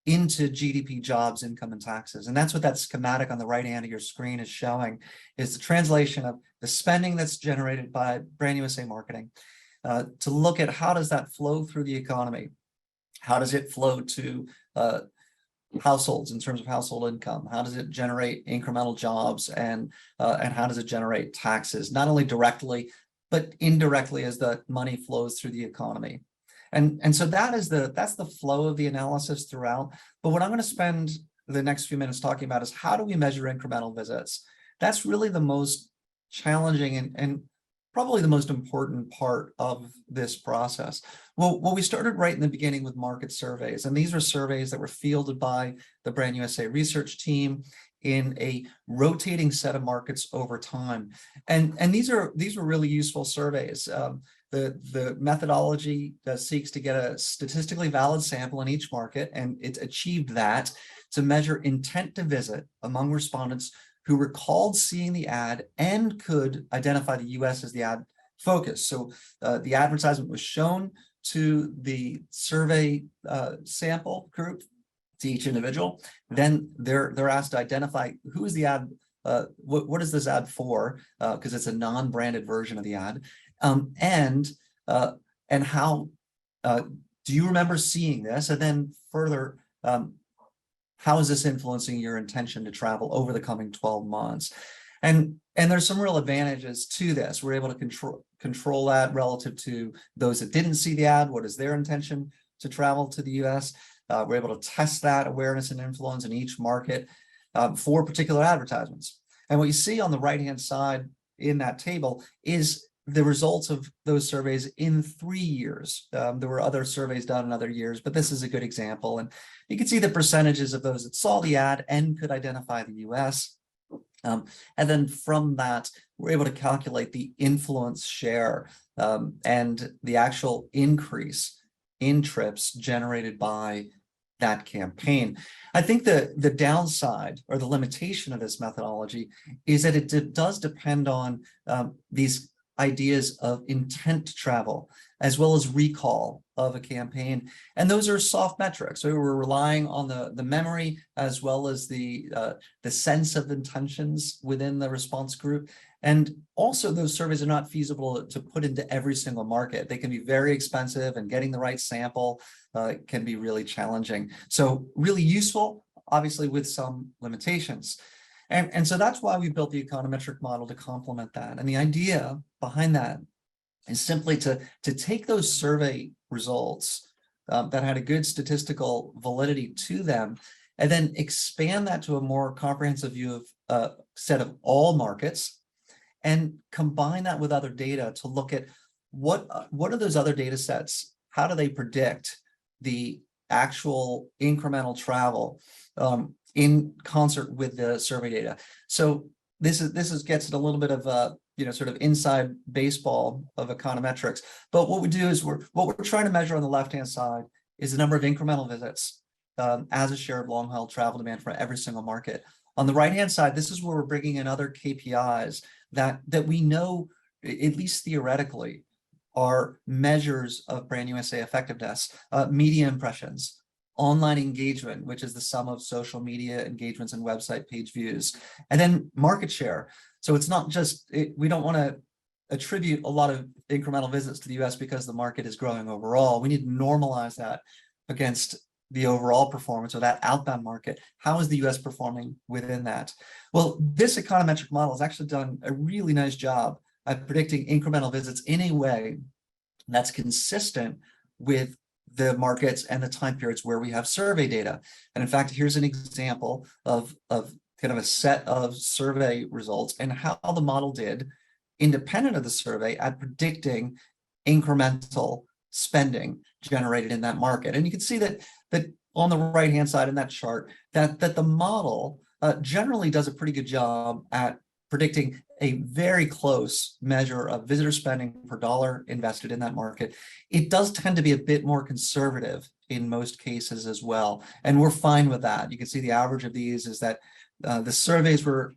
into GDP, jobs, income, and taxes. And that's what that schematic on the right hand of your screen is showing, is the translation of the spending that's generated by Brand USA marketing to look at how does that flow through the economy? How does it flow to households in terms of household income? How does it generate incremental jobs, and how does it generate taxes, not only directly, but indirectly as the money flows through the economy? And so that's the flow of the analysis throughout. But what I'm going to spend the next few minutes talking about is how do we measure incremental visits? That's really the most challenging and probably the most important part of this process. Well, we started right in the beginning with market surveys, and these are surveys that were fielded by the Brand USA research team in a rotating set of markets over time. And these were really useful surveys. The methodology seeks to get a statistically valid sample in each market, and it's achieved that to measure intent to visit among respondents who recalled seeing the ad and could identify the US as the ad focus. So the advertisement was shown to the survey sample group, to each individual. Then they're asked to identify who is the ad, what is this ad for, because it's a non-branded version of the ad. And And how, do you remember seeing this? And then further, how is this influencing your intention to travel over the coming 12 months? And there's some real advantages to this. We're able to control that relative to those that didn't see the ad. What is their intention to travel to the US? We're able to test that awareness and influence in each market for particular advertisements. And what you see on the right-hand side in that table is the results of those surveys in 3 years. There were other surveys done in other years, but this is a good example. And you can see the percentages of those that saw the ad and could identify the US. And then from that, we're able to calculate the influence share and the actual increase in trips generated by that campaign. I think the downside or the limitation of this methodology is that it does depend on these ideas of intent to travel, as well as recall of a campaign. And those are soft metrics. So we're relying on the memory as well as the sense of intentions within the response group. And also those surveys are not feasible to put into every single market. They can be very expensive, and getting the right sample can be really challenging. So really useful, obviously with some limitations. And so that's why we built the econometric model to complement that. And the idea behind that is simply to take those survey results that had a good statistical validity to them, and then expand that to a more comprehensive view of set of all markets, and combine that with other data to look at what are those other data sets, how do they predict the actual incremental travel in concert with the survey data. So this gets at a little bit of sort of inside baseball of econometrics. But what we do is what we're trying to measure on the left-hand side is the number of incremental visits as a share of long-haul travel demand for every single market. On the right-hand side, this is where we're bringing in other KPIs that we know, at least theoretically, are measures of Brand USA effectiveness, media impressions, online engagement, which is the sum of social media engagements and website page views, and then market share. So it's not just, we don't want to attribute a lot of incremental visits to the US because the market is growing overall. We need to normalize that against the overall performance of that outbound market. How is the US performing within that? Well, this econometric model has actually done a really nice job at predicting incremental visits in a way that's consistent with the markets and the time periods where we have survey data. And in fact, here's an example of kind of a set of survey results and how the model did, independent of the survey, at predicting incremental spending generated in that market. And you can see that on the right-hand side in that chart, that the model generally does a pretty good job at predicting a very close measure of visitor spending per dollar invested in that market. It does tend to be a bit more conservative in most cases as well. And we're fine with that. You can see the average of these is that the surveys were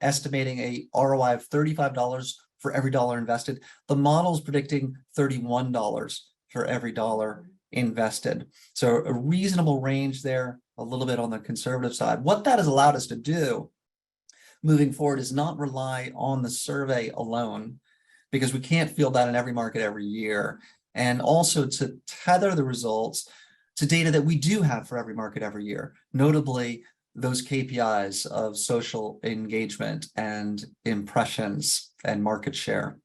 estimating a ROI of $35 for every dollar invested. The model is predicting $31 for every dollar invested. So a reasonable range there, a little bit on the conservative side. What that has allowed us to do moving forward is not rely on the survey alone, because we can't field that in every market every year, and also to tether the results to data that we do have for every market every year, notably those KPIs of social engagement and impressions and market share.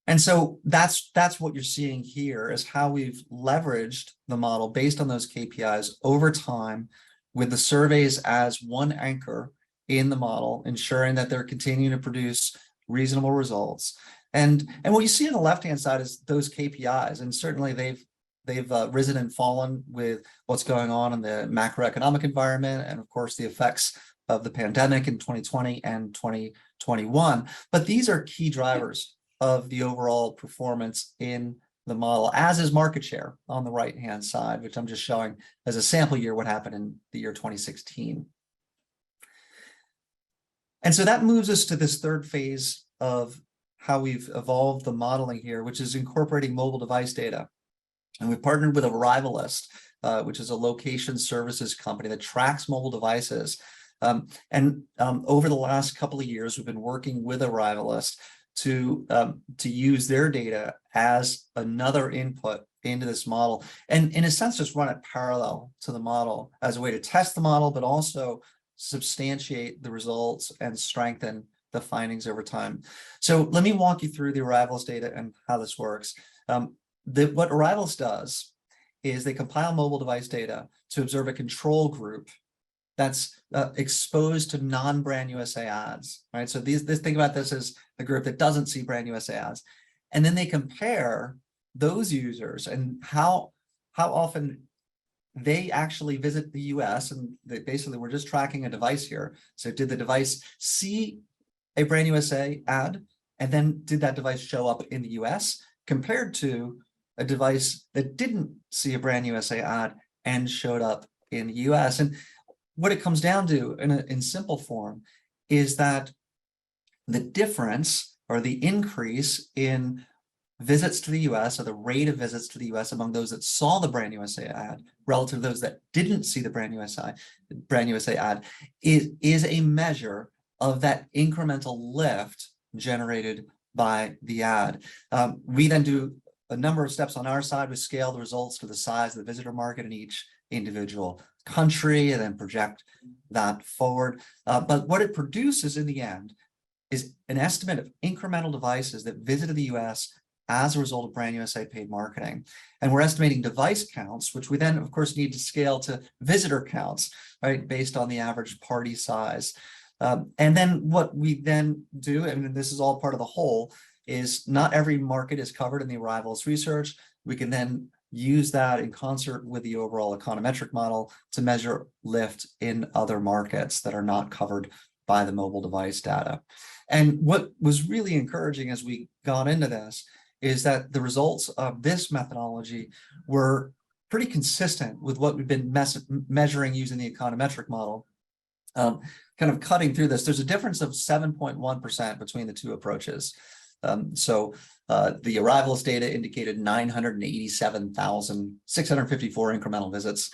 And so that's what you're seeing here, is how we've leveraged the model based on those KPIs over time, with the surveys as one anchor in the model, ensuring that they're continuing to produce reasonable results. And what you see on the left-hand side is those KPIs, and certainly they've risen and fallen with what's going on in the macroeconomic environment, and of course the effects of the pandemic in 2020 and 2021. But these are key drivers of the overall performance in the model, as is market share on the right-hand side, which I'm just showing as a sample year what happened in the year 2016. And so that moves us to this third phase of how we've evolved the modeling here, which is incorporating mobile device data. And we've partnered with Arrivalist, which is a location services company that tracks mobile devices. Over the last couple of years, we've been working with Arrivalist to use their data as another input into this model, and in a sense just run it parallel to the model as a way to test the model, but also substantiate the results and strengthen the findings over time. So let me walk you through the Arrivalist data and how this works. What Arrivalist does is they compile mobile device data to observe a control group that's exposed to non-Brand USA ads, right? So think about this as a group that doesn't see Brand USA ads. And then they compare those users and how often they actually visit the US, and basically we're just tracking a device here. So did the device see a Brand USA ad? And then did that device show up in the US compared to a device that didn't see a Brand USA ad and showed up in the US? And what it comes down to in simple form is that the difference or the increase in visits to the US, or the rate of visits to the US among those that saw the Brand USA ad relative to those that didn't see the Brand USA ad is a measure of that incremental lift generated by the ad. We then do a number of steps on our side. We scale the results to the size of the visitor market in each individual country and then project that forward. But what it produces in the end is an estimate of incremental devices that visited the US as a result of Brand USA paid marketing. And we're estimating device counts, which we then of course need to scale to visitor counts, right, based on the average party size. And then what we then do, and this is all part of the whole, is not every market is covered in the Arrivalist research. We can then use that in concert with the overall econometric model to measure lift in other markets that are not covered by the mobile device data. And what was really encouraging as we got into this is that the results of this methodology were pretty consistent with what we've been measuring using the econometric model. Kind of cutting through this, there's a difference of 7.1% between the two approaches. So the Arrivalist data indicated 987,654 incremental visits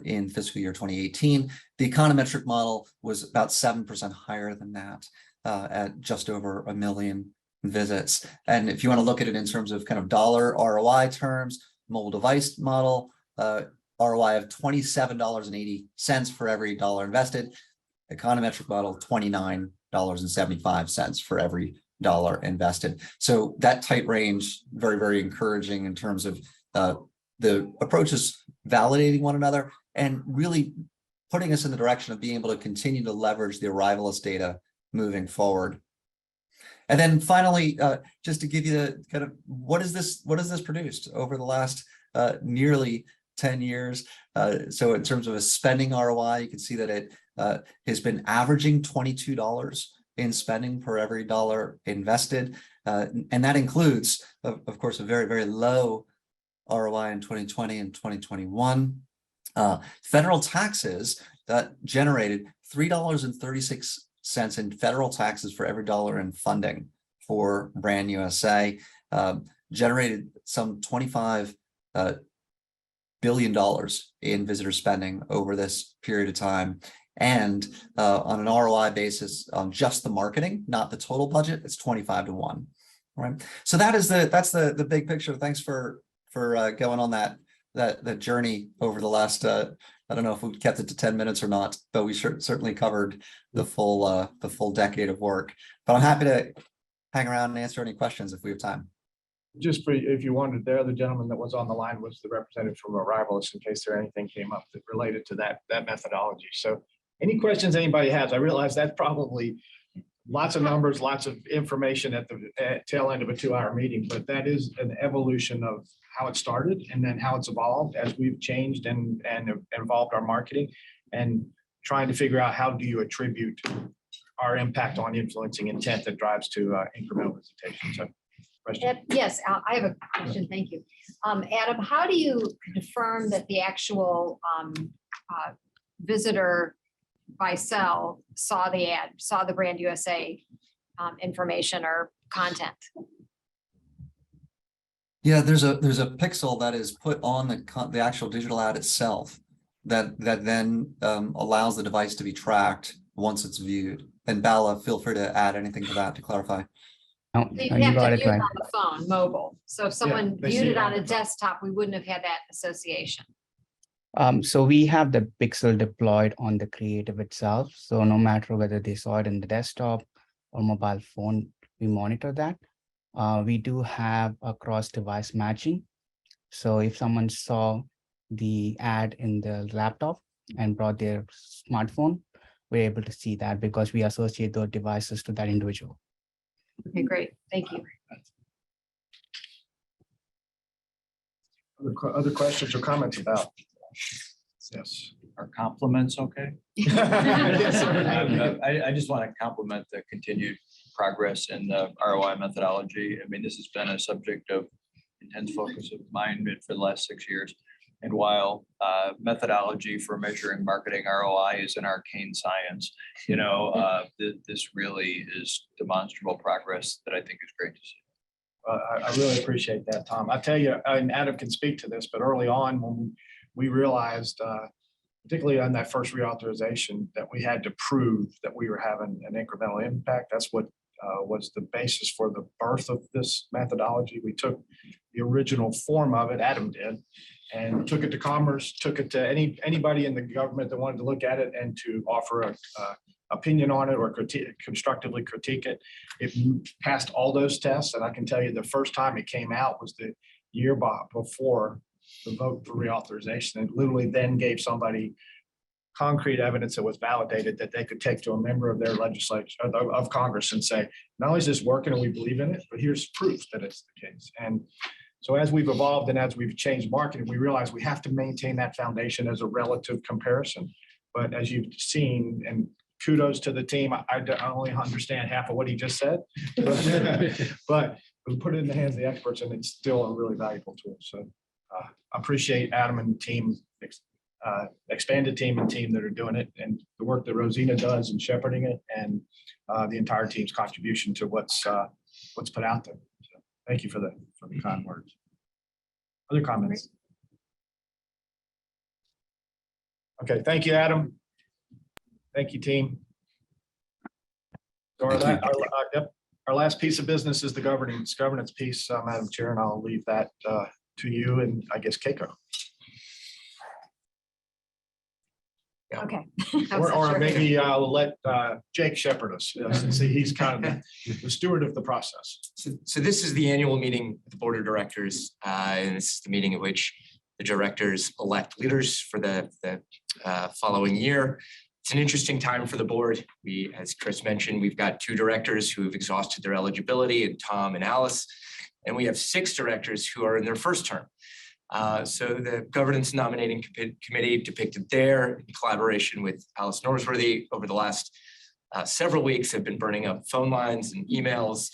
in fiscal year 2018. The econometric model was about 7% higher than that at just over 1 million visits. And if you want to look at it in terms of kind of dollar ROI terms, mobile device model, ROI of $27.80 for every dollar invested. Econometric model, $29.75 for every dollar invested. So that tight range, very, very encouraging in terms of the approaches validating one another and really putting us in the direction of being able to continue to leverage the Arrivalist data moving forward. And then finally, just to give you the kind of what has this produced over the last nearly 10 years. So in terms of a spending ROI, you can see that it has been averaging $22 in spending per every dollar invested. And that includes, of course, a very, very low ROI in 2020 and 2021. Federal taxes generated $3.36 in federal taxes for every dollar in funding for Brand USA, generated some $25 billion in visitor spending over this period of time. And on an ROI basis, on just the marketing, not the total budget, it's 25-1. Right. So that's the big picture. Thanks for going on that journey over the last I don't know if we kept it to 10 minutes or not, but we certainly covered the full decade of work. But I'm happy to hang around and answer any questions if we have time. Just for, if you wanted, the other gentleman that was on the line was the representative from Arrivalist in case there anything came up that related to that methodology. So any questions anybody has, I realize that's probably lots of numbers, lots of information at the tail end of a 2-hour meeting, but that is an evolution of how it started and then how it's evolved as we've changed and evolved our marketing and trying to figure out how do you attribute our impact on influencing intent that drives to incremental visitation. So question. Yes, I have a question. Thank you. Adam, how do you confirm that the actual visitor by cell saw the ad, saw the Brand USA information or content? Yeah, there's a pixel that is put on the actual digital ad itself that then allows the device to be tracked once it's viewed. And Bala, feel free to add anything to that to clarify. So No, you no, you have to got view it it right. on the phone, mobile. So if someone they see viewed it it on on a the phone. desktop, we wouldn't have had that association. So we have the pixel deployed on the creative itself. So no matter whether they saw it in the desktop or mobile phone, we monitor that. We do have a cross-device matching. So if someone saw the ad in the laptop and brought their smartphone, we're able to see that because we associate those devices to that individual. Okay, great. Thank you. Other questions or comments about? Yes. Are compliments okay? Yes, sir. I just want to compliment the continued progress in the ROI methodology. I mean, this has been a subject of intense focus of mine for the last 6 years. And while methodology for measuring marketing ROI is an arcane science, this really is demonstrable progress that I think is great to see. I really appreciate that, Tom. I tell you, and Adam can speak to this, but early on when we realized, particularly on that first reauthorization, that we had to prove that we were having an incremental impact. That's what was the basis for the birth of this methodology. We took the original form of it, Adam did, and took it to Commerce, took it to anybody in the government that wanted to look at it and to offer a opinion on it or constructively critique it. It passed all those tests, and I can tell you the first time it came out was the year before the vote for reauthorization. It literally then gave somebody concrete evidence that was validated that they could take to a member of their legislature of Congress and say, not only is this working and we believe in it, but here's proof that it's the case. And so as we've evolved and as we've changed marketing, we realize we have to maintain that foundation as a relative comparison. But as you've seen, and kudos to the team, I only understand half of what he just said, but we put it in the hands of the experts and it's still a really valuable tool. So I appreciate Adam and the team, expanded team and team that are doing it, and the work that Rosina does in shepherding it, and the entire team's contribution to what's put out there. So thank you for the kind words. Other comments? Okay, thank you, Adam. Thank you, team. So our last piece of business is the governance piece, Madam Chair, and I'll leave that to you and I guess Keiko. Okay. Or maybe I'll let Jake shepherd us, since he's kind of the steward of the process. So this is the annual meeting of the Board of Directors, and this is the meeting at which the directors elect leaders for the following year. It's an interesting time for the board. We, as Chris mentioned, we've got 2 directors who have exhausted their eligibility, and Tom and Alice, and we have 6 directors who are in their first term. So the Governance Nominating Committee depicted there, in collaboration with Alice Norsworthy, over the last several weeks have been burning up phone lines and emails,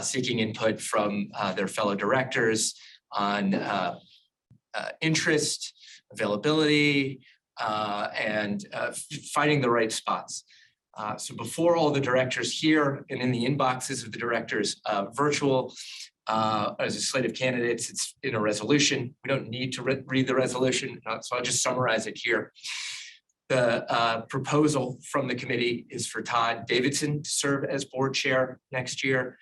seeking input from their fellow directors on interest, availability, and finding the right spots. So before all the directors here and in the inboxes of the directors virtual, as a slate of candidates, it's in a resolution. We don't need to read the resolution, so I'll just summarize it here. The proposal from the committee is for Todd Davidson to serve as board chair next year.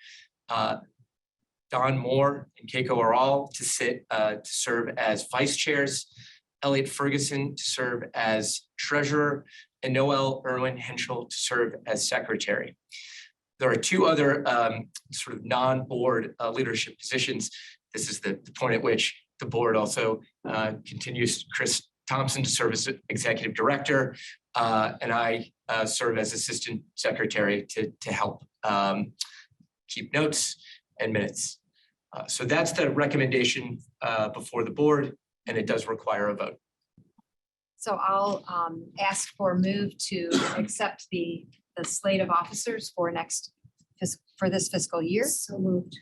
Don Moore and Keiko Aral to serve as vice chairs. Elliot Ferguson to serve as treasurer, and Noel Irwin Henschel to serve as secretary. There are 2 other sort of non-board leadership positions. This is the point at which the board also continues Chris Thompson to serve as executive director, and I serve as assistant secretary to help keep notes and minutes. So that's the recommendation before the board, and it does require a vote. So I'll ask for a move to accept the slate of officers for this fiscal year. So moved.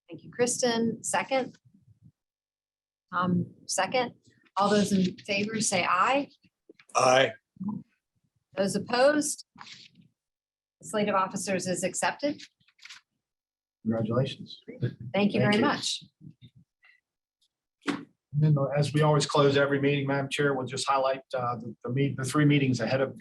Thank you, Kristen. Second. Second. All those in favor say aye. Aye. Those opposed? The slate of officers is accepted. Congratulations. Thank you very much. And then as we always close every meeting, Madam Chair, we'll just highlight the three meetings ahead of,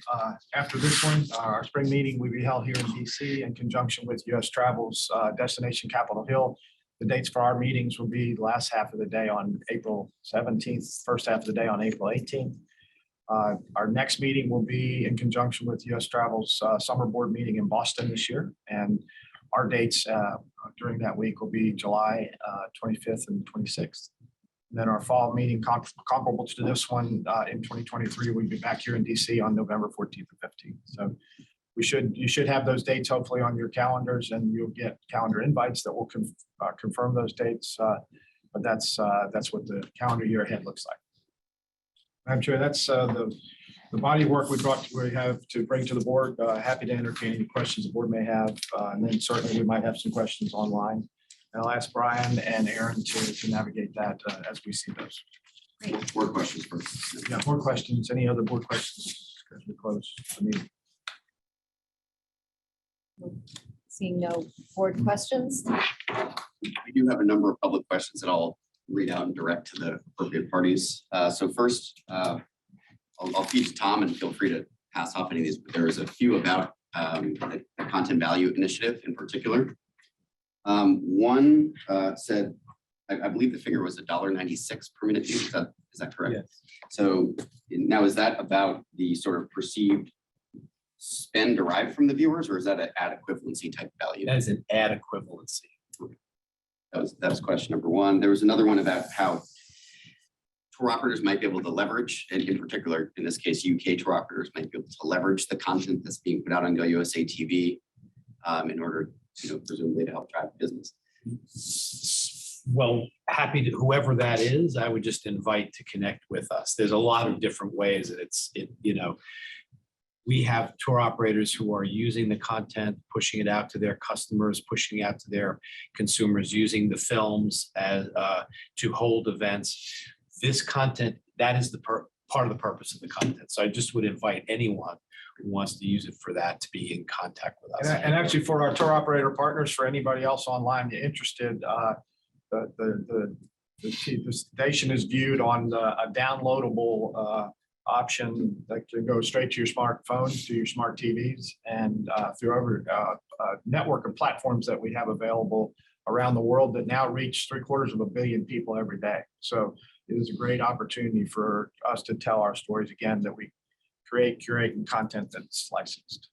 after this one. Our spring meeting will be held here in DC in conjunction with US Travel's Destination Capitol Hill. The dates for our meetings will be the last half of the day on April 17th, first half of the day on April 18th. Our next meeting will be in conjunction with US Travel's Summer Board meeting in Boston this year. And our dates during that week will be July 25th and 26th. And then our fall meeting comparable to this one in 2023, we'll be back here in DC on November 14th and 15th. So you should have those dates hopefully on your calendars, and you'll get calendar invites that will confirm those dates. But that's what the calendar year ahead looks like. I'm sure that's the body of work we have to bring to the board. Happy to entertain any questions the board may have. And then certainly we might have some questions online. And I'll ask Brian and Aaron to navigate that as we see those. Great. Board questions first. Yeah, board questions. Any other board questions as we close the meeting? Seeing no board questions. We do have a number of public questions that I'll read out and direct to the appropriate parties. So first, I'll feed to Tom and feel free to pass off any of these, but there is a few about the content value initiative in particular. One said, I believe the figure was $1.96 per minute view. Is that correct? Yes. So now is that about the sort of perceived spend derived from the viewers, or is that an ad equivalency type value? That is an ad equivalency. That was question number one. There was another one about how tour operators might be able to leverage, and in particular, in this case, UK tour operators might be able to leverage the content that's being put out on Go USA TV in order, presumably to help drive business. Well, happy to, whoever that is, I would just invite to connect with us. There's a lot of different ways that we have tour operators who are using the content, pushing it out to their customers, pushing it out to their consumers, using the films as to hold events. This content, that is the part of the purpose of the content. So I just would invite anyone who wants to use it for that to be in contact with us. And actually for our tour operator partners, for anybody else online interested, the station is viewed on a downloadable option that can go straight to your smartphones, to your smart TVs, and through over network of platforms that we have available around the world that now reach 750 million people every day. So it is a great opportunity for us to tell our stories again, that we curating content that's licensed.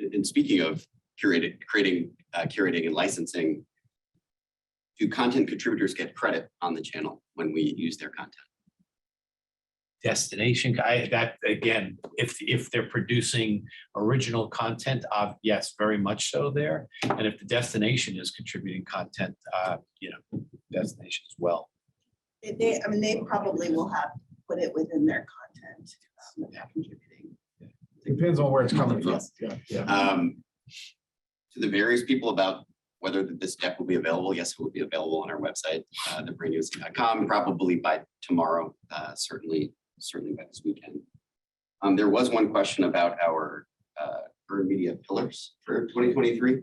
And speaking of curating and licensing, do content contributors get credit on the channel when we use their content? Destination, that again, if they're producing original content, yes, very much so there. And if the destination is contributing content, destination as well. They probably will have put it within their content that they're contributing. Depends on where it's coming from. Yes. Yeah. To the various people about whether this deck will be available, yes, it will be available on our website, thebrainusa.com, probably by tomorrow, certainly by this weekend. There was one question about our earned media pillars for 2023.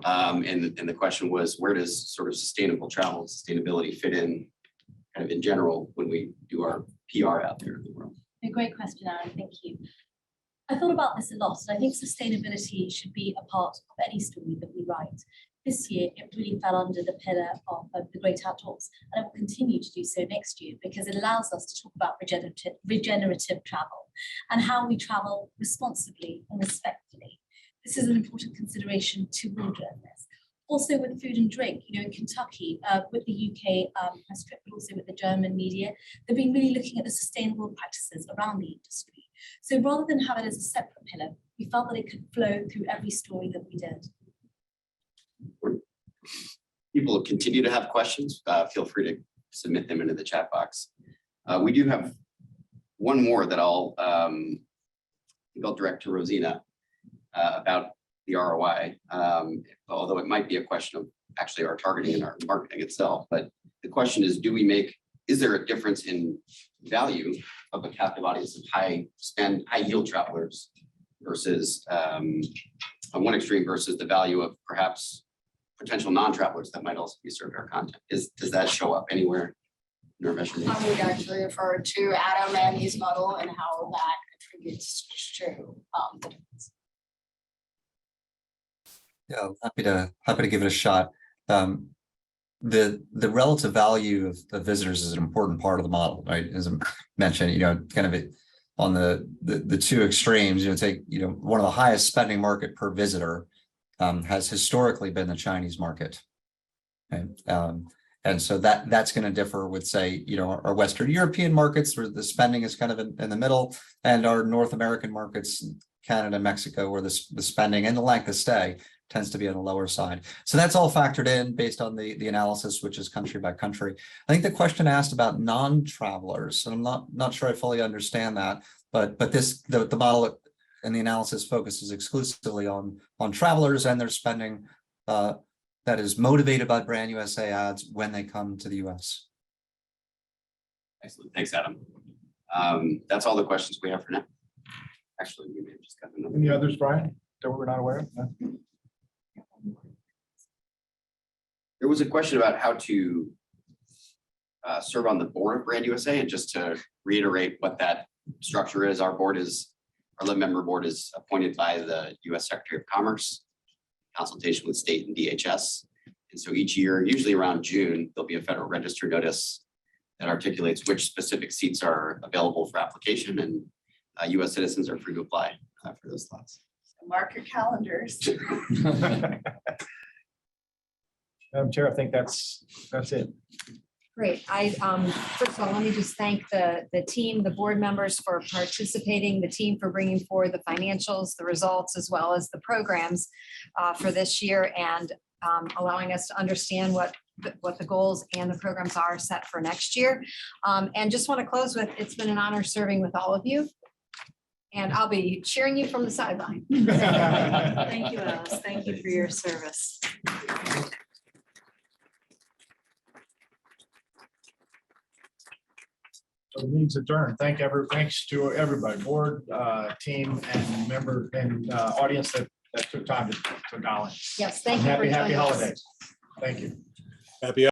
And the question was, where does sort of sustainable travel, sustainability fit in kind of in general when we do our PR out there in the world? A great question, Aaron. Thank you. I thought about this a lot, and I think sustainability should be a part of any story that we write. This year, it really fell under the pillar of the great outdoors, and it will continue to do so next year because it allows us to talk about regenerative travel and how we travel responsibly and respectfully. This is an important consideration to all journalists. Also with food and drink, in Kentucky, with the UK press trip, but also with the German media, they've been really looking at the sustainable practices around the industry. So rather than have it as a separate pillar, we felt that it could flow through every story that we did. People continue to have questions. Feel free to submit them into the chat box. We do have one more that I'll direct to Rosina about the ROI, although it might be a question of actually our targeting and our marketing itself. But the question is, is there a difference in value of a captive audience of high spend, high yield travelers versus on one extreme versus the value of perhaps potential non-travelers that might also be served our content? Does that show up anywhere Nurmesh. I would actually refer to Adam and his model and how that contributes to the difference. Yeah, happy to give it a shot. The relative value of the visitors is an important part of the model, right? As I mentioned, kind of on the two extremes, take, one of the highest spending market per visitor has historically been the Chinese market. Okay? And so that's going to differ with, say, our Western European markets where the spending is kind of in the middle, and our North American markets, Canada, Mexico, where the spending and the length of stay tends to be on the lower side. So that's all factored in based on the analysis, which is country by country. I think the question asked about non-travelers, and I'm not sure I fully understand that, but the model and the analysis focuses exclusively on travelers and their spending that is motivated by Brand USA ads when they come to the US. Excellent. Thanks, Adam. That's all the questions we have for now. Actually, we may have just got another. Any others, Brian, that we're not aware of? No? There was a question about how to serve on the board of Brand USA, and just to reiterate what that structure is, our 11 member board is appointed by the US Secretary of Commerce, consultation with state and DHS. And so each year, usually around June, there'll be a Federal Register notice that articulates which specific seats are available for application, and US citizens are free to apply for those slots. Mark your calendars. Madam Chair, I think that's it. Great. First of all, let me just thank the team, the board members for participating, the team for bringing forward the financials, the results, as well as the programs for this year, and allowing us to understand what the goals and the programs are set for next year. And just want to close with, it's been an honor serving with all of you. And I'll be cheering you from the sideline. Thank you, Alice. Thank you for your service. So the meeting's adjourned. Thanks to everybody, board, team, and member and audience that took time to dial in. Yes, thank you for Happy joining us. holidays. Thank you. Happy